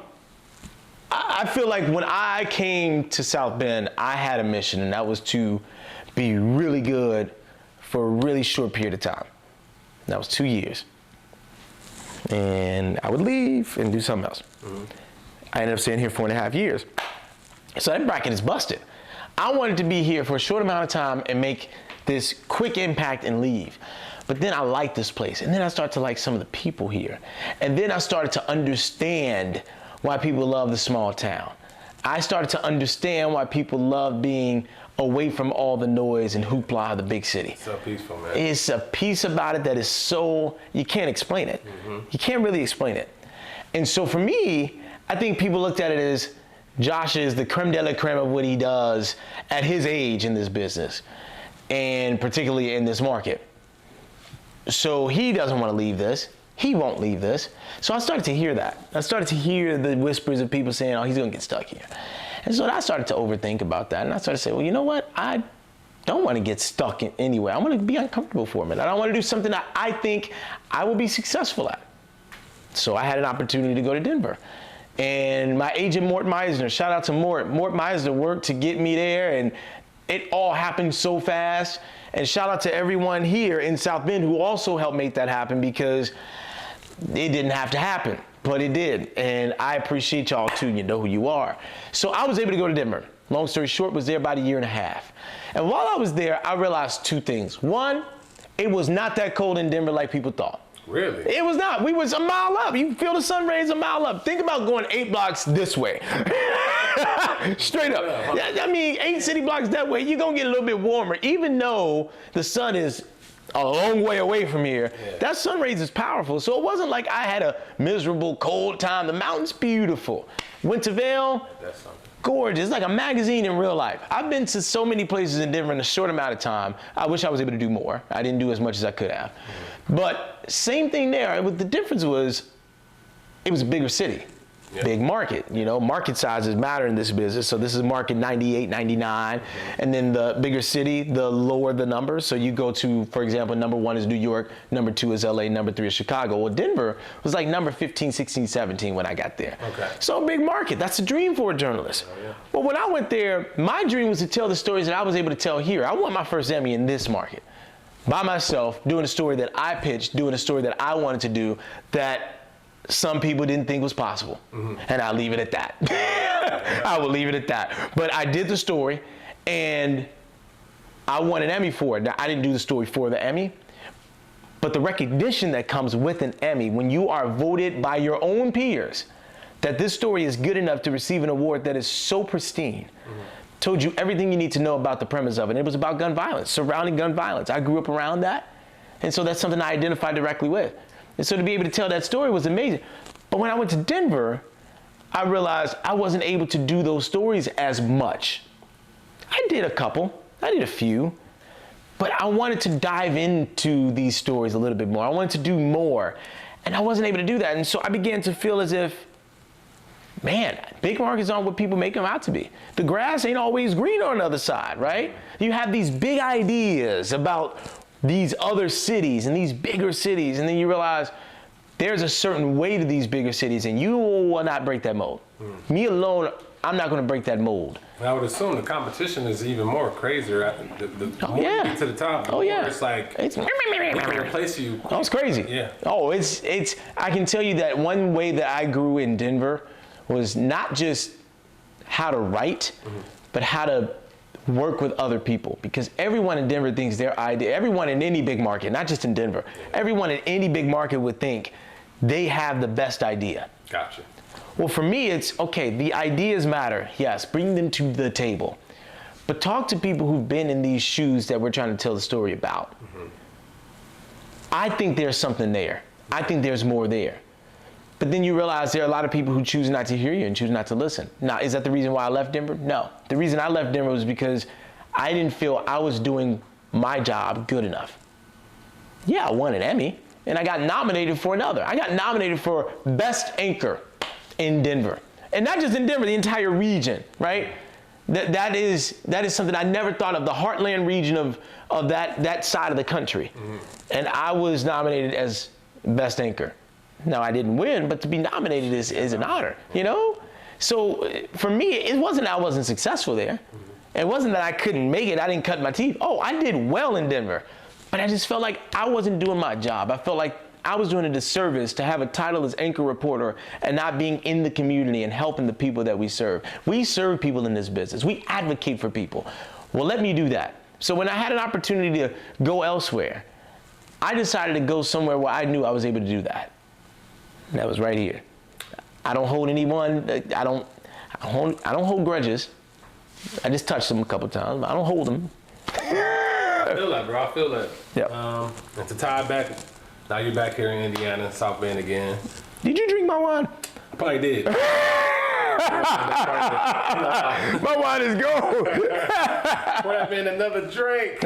B: feel like when I came to South Bend, I had a mission, and that was to be really good for a really short period of time. That was 2 years. And I would leave and do something else. I ended up staying here 4.5 years. So that bracket is busted. I wanted to be here for a short amount of time and make this quick impact and leave. But then I liked this place. And then I started to like some of the people here. And then I started to understand why people love the small town. I started to understand why people love being away from all the noise and hoopla of the big city.
A: It's so peaceful, man.
B: It's a piece about it that is so, you can't explain it. You can't really explain it. And so for me, I think people looked at it as Josh is the creme de la creme of what he does at his age in this business, and particularly in this market. So he doesn't want to leave this. He won't leave this. So I started to hear that. I started to hear the whispers of people saying, oh, he's going to get stuck here. And so I started to overthink about that. And I started to say, well, you know what? I don't want to get stuck in anywhere. I want to be uncomfortable for a minute. I don't want to do something that I think I will be successful at. So I had an opportunity to go to Denver. And my agent, Mort Meisner, shout out to Mort. Mort Meisner worked to get me there, and it all happened so fast. And shout out to everyone here in South Bend who also helped make that happen, because it didn't have to happen, but it did. And I appreciate y'all too. You know who you are. So I was able to go to Denver. Long story short, was there about 1.5 years. And while I was there, I realized 2 things. One, it was not that cold in Denver like people thought.
A: Really?
B: It was not. We was a mile up. You feel the sun rays a mile up. Think about going 8 blocks this way. Straight up. I mean, 8 city blocks that way, you're going to get a little bit warmer. Even though the sun is a long way away from here, that sun rays is powerful. So it wasn't like I had a miserable, cold time. The mountain's beautiful. Wintervale, gorgeous. It's like a magazine in real life. I've been to so many places in Denver in a short amount of time. I wish I was able to do more. I didn't do as much as I could have. But same thing there. The difference was it was a bigger city. Big market, market sizes matter in this business. So this is market 98, 99. And then the bigger city, the lower the numbers. So you go to, for example, number 1 is New York, number 2 is LA, number 3 is Chicago. Well, Denver was like number 15, 16, 17 when I got there. Okay. So a big market, that's a dream for a journalist. Well, when I went there, my dream was to tell the stories that I was able to tell here. I won my first Emmy in this market by myself, doing a story that I pitched, doing a story that I wanted to do, that some people didn't think was possible. And I'll leave it at that. I will leave it at that. But I did the story, and I won an Emmy for it. Now, I didn't do the story for the Emmy, but the recognition that comes with an Emmy when you are voted by your own peers that this story is good enough to receive an award that is so pristine, told you everything you need to know about the premise of it. And it was about gun violence, surrounding gun violence. I grew up around that, and so that's something I identified directly with. And so to be able to tell that story was amazing. But when I went to Denver, I realized I wasn't able to do those stories as much. I did a couple, I did a few, but I wanted to dive into these stories a little bit more. I wanted to do more, and I wasn't able to do that. And so I began to feel as if, man, big markets aren't what people make them out to be. The grass ain't always green on the other side, right? You have these big ideas about these other cities and these bigger cities, and then you realize there's a certain way to these bigger cities, and you will not break that mold. Me alone, I'm not going to break that mold.
A: I would assume the competition is even more crazier. The more you get to the top, the more it's like
B: it's
A: we can replace you.
B: Oh, it's crazy.
A: Yeah.
B: Oh, it's. I can tell you that one way that I grew in Denver was not just how to write, but how to work with other people. Because everyone in Denver thinks their idea. Everyone in any big market, not just in Denver, everyone in any big market would think they have the best idea.
A: Gotcha.
B: Well, for me, it's, okay, the ideas matter. Yes, bring them to the table. But talk to people who've been in these shoes that we're trying to tell the story about. I think there's something there. I think there's more there. But then you realize there are a lot of people who choose not to hear you and choose not to listen. Now, is that the reason why I left Denver? No. The reason I left Denver was because I didn't feel I was doing my job good enough. Yeah, I won an Emmy, and I got nominated for another. I got nominated for Best Anchor in Denver. And not just in Denver, the entire region, right? That is something I never thought of, the heartland region of that side of the country. And I was nominated as Best Anchor. Now, I didn't win, but to be nominated is an honor, you know? So for me, it wasn't I wasn't successful there. It wasn't that I couldn't make it, I didn't cut my teeth. Oh, I did well in Denver, but I just felt like I wasn't doing my job. I felt like I was doing a disservice to have a title as anchor reporter and not being in the community and helping the people that we serve. We serve people in this business. We advocate for people. Well, let me do that. So when I had an opportunity to go elsewhere, I decided to go somewhere where I knew I was able to do that. And that was right here. I don't hold anyone, I don't hold grudges. I just touched them a couple times, but I don't hold them.
A: I feel that, bro. I feel that.
B: Yep.
A: And to tie it back, now you're back here in Indiana, South Bend again.
B: Did you drink my wine?
A: I probably did.
B: My wine is gold.
A: Grab in another drink.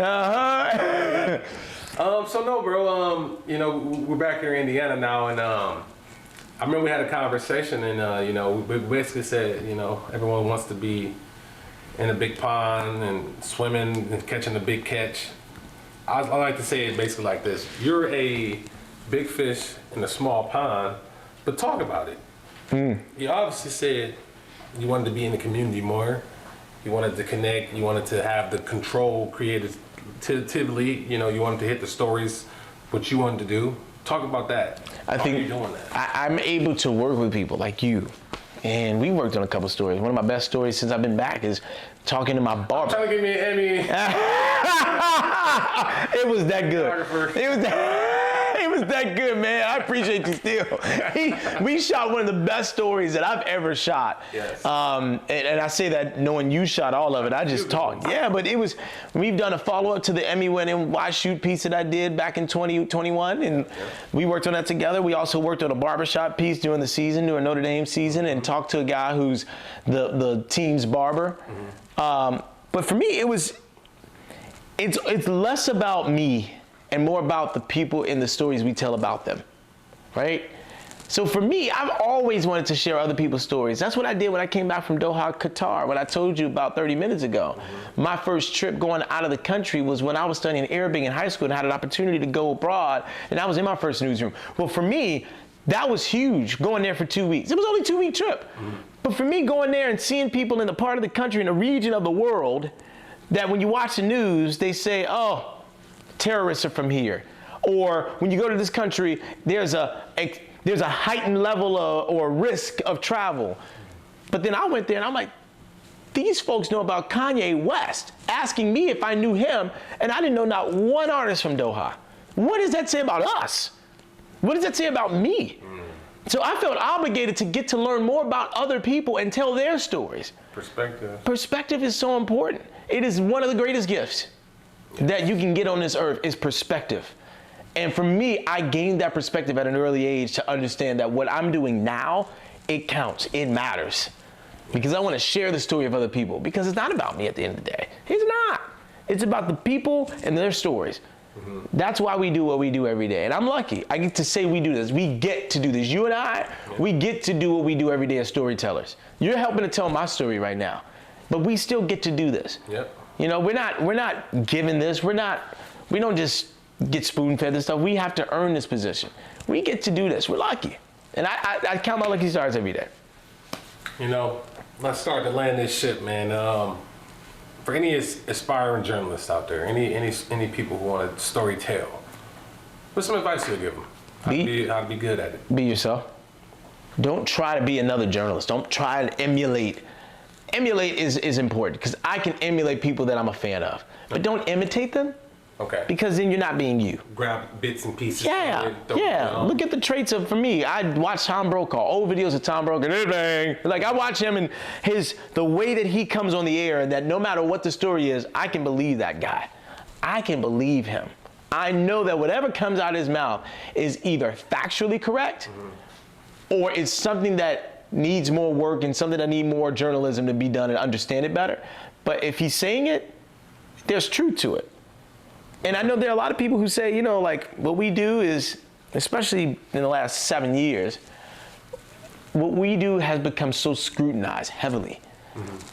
A: So no, bro. You know, we're back here in Indiana now, and I remember we had a conversation, and you know, we basically said, you know, everyone wants to be in a big pond and swimming and catching a big catch. I like to say it basically like this: you're a big fish in a small pond, but talk about it. You obviously said you wanted to be in the community more. You wanted to connect. You wanted to have the control creatively. You know, you wanted to hit the stories, what you wanted to do. Talk about that.
B: I think
A: you're doing that.
B: I'm able to work with people like you. And we worked on a couple stories. One of my best stories since I've been back is talking to my barber.
A: Trying to give me an Emmy.
B: It was that good. It was that good, man. I appreciate you still. We shot one of the best stories that I've ever shot.
A: Yes.
B: And I say that knowing you shot all of it. I just talked. Yeah, but it was, we've done a follow-up to the Emmy-winning Why Shoot piece that I did back in 2021, and we worked on that together. We also worked on a barbershop piece during the season, during Notre Dame season, and talked to a guy who's the team's barber. But for me, it's less about me and more about the people and the stories we tell about them, right? So for me, I've always wanted to share other people's stories. That's what I did when I came back from Doha, Qatar, what I told you about 30 minutes ago. My first trip going out of the country was when I was studying Arabic in high school and had an opportunity to go abroad, and I was in my first newsroom. Well, for me, that was huge, going there for 2 weeks. It was only a 2-week trip. But for me, going there and seeing people in the part of the country, in a region of the world, that when you watch the news, they say, oh, terrorists are from here. Or when you go to this country, there's a heightened level or risk of travel. But then I went there and I'm like, these folks know about Kanye West, asking me if I knew him, and I didn't know not one artist from Doha. What does that say about us? What does that say about me? So I felt obligated to get to learn more about other people and tell their stories.
A: Perspective.
B: Perspective is so important. It is one of the greatest gifts that you can get on this earth is perspective. And for me, I gained that perspective at an early age to understand that what I'm doing now, it counts, it matters. Because I want to share the story of other people, because it's not about me at the end of the day. It's not. It's about the people and their stories. That's why we do what we do every day. And I'm lucky. I get to say we do this. We get to do this. You and I, we get to do what we do every day as storytellers. You're helping to tell my story right now. But we still get to do this.
A: Yep.
B: You know, we're not given this. We don't just get spoon-fed this stuff. We have to earn this position. We get to do this. We're lucky. And I count my lucky stars every day.
A: You know, let's start to land this ship, man. For any aspiring journalists out there, any people who want to story tell, what's some advice you'll give them? How to be good at it?
B: Be yourself. Don't try to be another journalist. Don't try to emulate. Emulate is important because I can emulate people that I'm a fan of, but don't imitate them.
A: Okay.
B: Because then you're not being you.
A: Grab bits and pieces.
B: Yeah, yeah. Look at the traits of, for me, I watch Tom Brokaw, old videos of Tom Brokaw, like I watch him and the way that he comes on the air, and that no matter what the story is, I can believe that guy. I can believe him. I know that whatever comes out of his mouth is either factually correct or it's something that needs more work and something that needs more journalism to be done and understand it better. But if he's saying it, there's truth to it. And I know there are a lot of people who say, you know, like what we do is, especially in the last 7 years, what we do has become so scrutinized heavily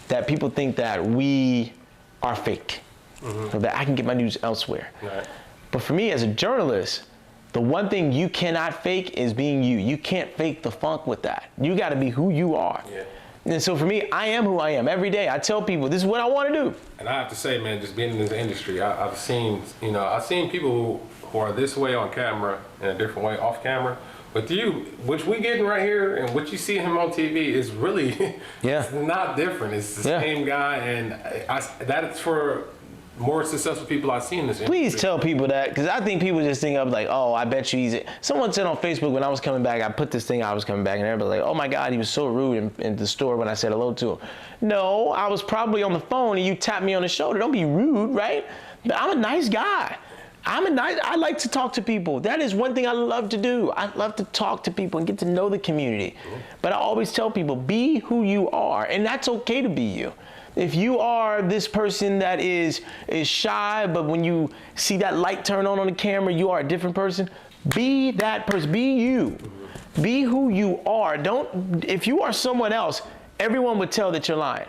B: that people think that we are fake, or that I can get my news elsewhere.
A: Right.
B: But for me as a journalist, the one thing you cannot fake is being you. You can't fake the funk with that. You got to be who you are.
A: Yeah.
B: And so for me, I am who I am. Every day I tell people, this is what I want to do.
A: And I have to say, man, just being in this industry, I've seen people who are this way on camera and a different way off camera. With you, which we getting right here and what you see him on TV is really it's not different. It's the same guy, and that's for more successful people I've seen in this industry.
B: Please tell people that, because I think people just think of like, oh, I bet you he's. Someone said on Facebook when I was coming back, I put this thing, I was coming back, and everybody like, oh my God, he was so rude in the store when I said hello to him. No, I was probably on the phone and you tapped me on the shoulder. Don't be rude, right? But I'm a nice guy. I like to talk to people. That is one thing I love to do. I love to talk to people and get to know the community. But I always tell people, be who you are, and that's okay to be you. If you are this person that is shy, but when you see that light turn on the camera, you are a different person, be that person, be you. Be who you are. If you are someone else, everyone would tell that you're lying.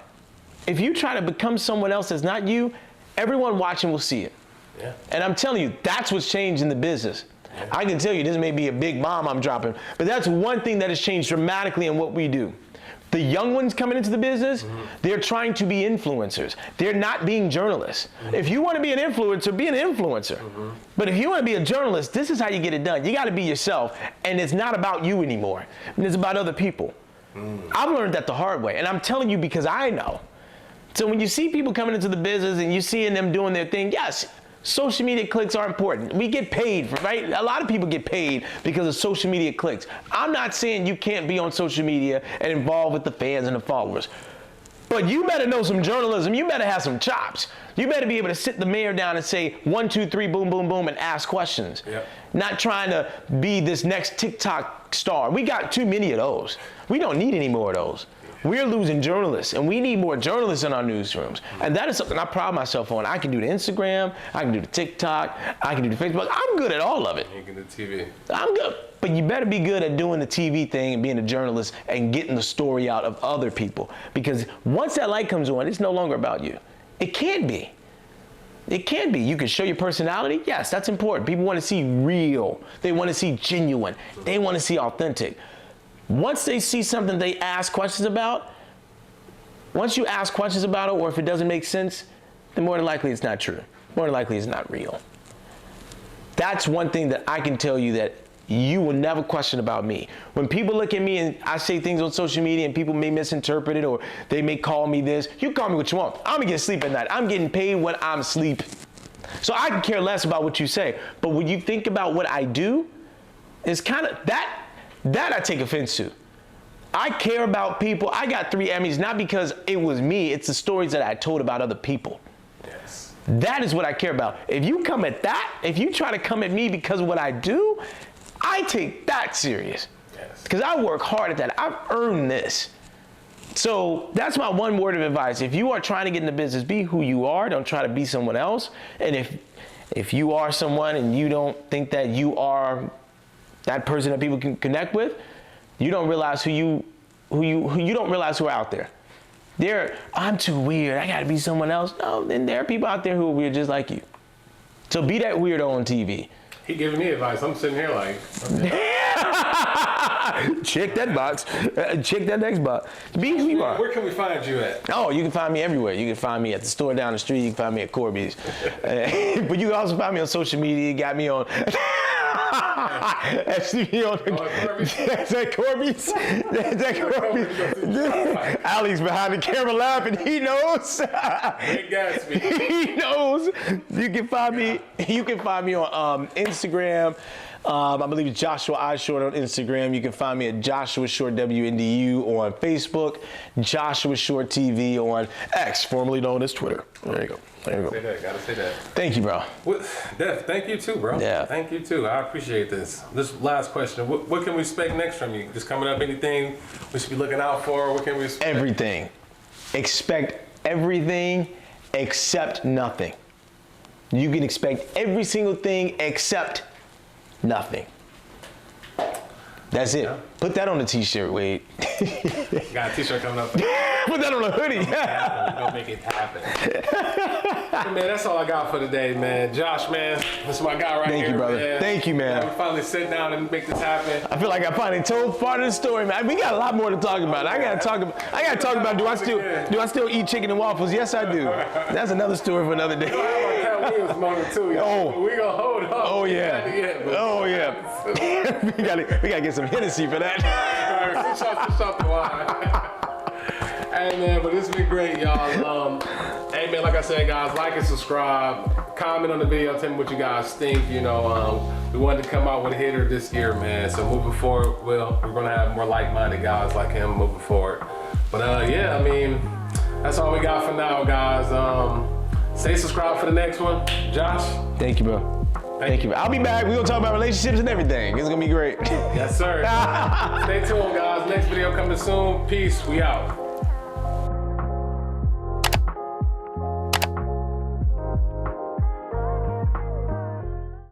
B: If you try to become someone else that's not you, everyone watching will see it. Yeah. And I'm telling you, that's what's changed in the business. Yeah. I can tell you, this may be a big bomb I'm dropping, but that's one thing that has changed dramatically in what we do. The young ones coming into the business, they're trying to be influencers. They're not being journalists. If you want to be an influencer, be an influencer. But if you want to be a journalist, this is how you get it done. You got to be yourself, and it's not about you anymore. It's about other people. I've learned that the hard way, and I'm telling you because I know. So when you see people coming into the business and you seeing them doing their thing, yes, social media clicks are important. We get paid, right? A lot of people get paid because of social media clicks. I'm not saying you can't be on social media and involved with the fans and the followers. But you better know some journalism. You better have some chops. You better be able to sit the mayor down and say 1, 2, 3, boom, boom, boom, and ask questions. Yep. Not trying to be this next TikTok star. We got too many of those. We don't need any more of those. We're losing journalists, and we need more journalists in our newsrooms. And that is something I pride myself on. I can do the Instagram, I can do the TikTok, I can do the Facebook. I'm good at all of it.
A: You can do TV.
B: I'm good. But you better be good at doing the TV thing and being a journalist and getting the story out of other people. Because once that light comes on, it's no longer about you. It can't be. It can be. You can show your personality. Yes, that's important. People want to see real. They want to see genuine. They want to see authentic. Once they see something they ask questions about, once you ask questions about it, or if it doesn't make sense, then more than likely it's not true. More than likely it's not real. That's one thing that I can tell you that you will never question about me. When people look at me and I say things on social media and people may misinterpret it or they may call me this, you call me what you want. I'm gonna get sleep at night. I'm getting paid when I'm asleep. So I can care less about what you say. But when you think about what I do, it's kind of that I take offense to. I care about people. I got 3 Emmys, not because it was me, it's the stories that I told about other people.
A: Yes.
B: That is what I care about. If you come at that, if you try to come at me because of what I do, I take that serious. Yes. Because I work hard at that. I've earned this. So that's my one word of advice. If you are trying to get in the business, be who you are. Don't try to be someone else. And if you are someone and you don't think that you are that person that people can connect with, you don't realize who you don't realize who are out there. I'm too weird, I gotta be someone else. No, then there are people out there who are weird just like you. So be that weirdo on TV.
A: He giving me advice. I'm sitting here like, okay.
B: Check that box. Check that next box. Be who you are.
A: Where can we find you at?
B: Oh, you can find me everywhere. You can find me at the store down the street. You can find me at Corby's. But you can also find me on social media. You got me on. That's me on. That's at Corby's. That's at Corby's. Alex behind the camera laughing. He knows. He knows. You can find me. You can find me on Instagram. I believe it's Joshua I Short on Instagram. You can find me at Joshua Short WNDU on Facebook, Joshua Short TV on X, formerly known as Twitter. There you go. There you go.
A: Say that. Gotta say that.
B: Thank you, bro.
A: Def, thank you too, bro.
B: Yeah.
A: Thank you too. I appreciate this. This last question. What can we expect next from you? Just coming up, anything we should be looking out for? What can we expect?
B: Everything. Expect everything except nothing. You can expect every single thing except nothing. That's it.
A: Yeah.
B: Put that on a t-shirt, Wade.
A: Got a t-shirt coming up.
B: Put that on a hoodie.
A: We're gonna make it happen. Man, that's all I got for today, man. Josh, man, this is my guy right here.
B: Thank you, brother.
A: Man.
B: Thank you, man.
A: We finally sit down and make this happen.
B: I feel like I finally told part of the story, man. We got a lot more to talk about. I gotta talk about do I still eat chicken and waffles? Yes, I do. That's another story for another day.
A: Cat Williams moment too, y'all.
B: Oh.
A: We gonna hold up.
B: Oh yeah. Oh yeah. we gotta get some Hennessy for that.
A: Shot the wine. Hey man, but this has been great, y'all. Hey man, like I said, guys, like and subscribe. Comment on the video, tell me what you guys think. You know, we wanted to come out with a hitter this year, man. So moving forward, well, we're gonna have more like-minded guys like him moving forward. But yeah, I mean, that's all we got for now, guys. Stay subscribed for the next one. Josh.
B: Thank you, bro. Thank you. I'll be back. We're gonna talk about relationships and everything. It's gonna be great.
A: Yes, sir. Stay tuned, guys. Next video coming soon. Peace. We out.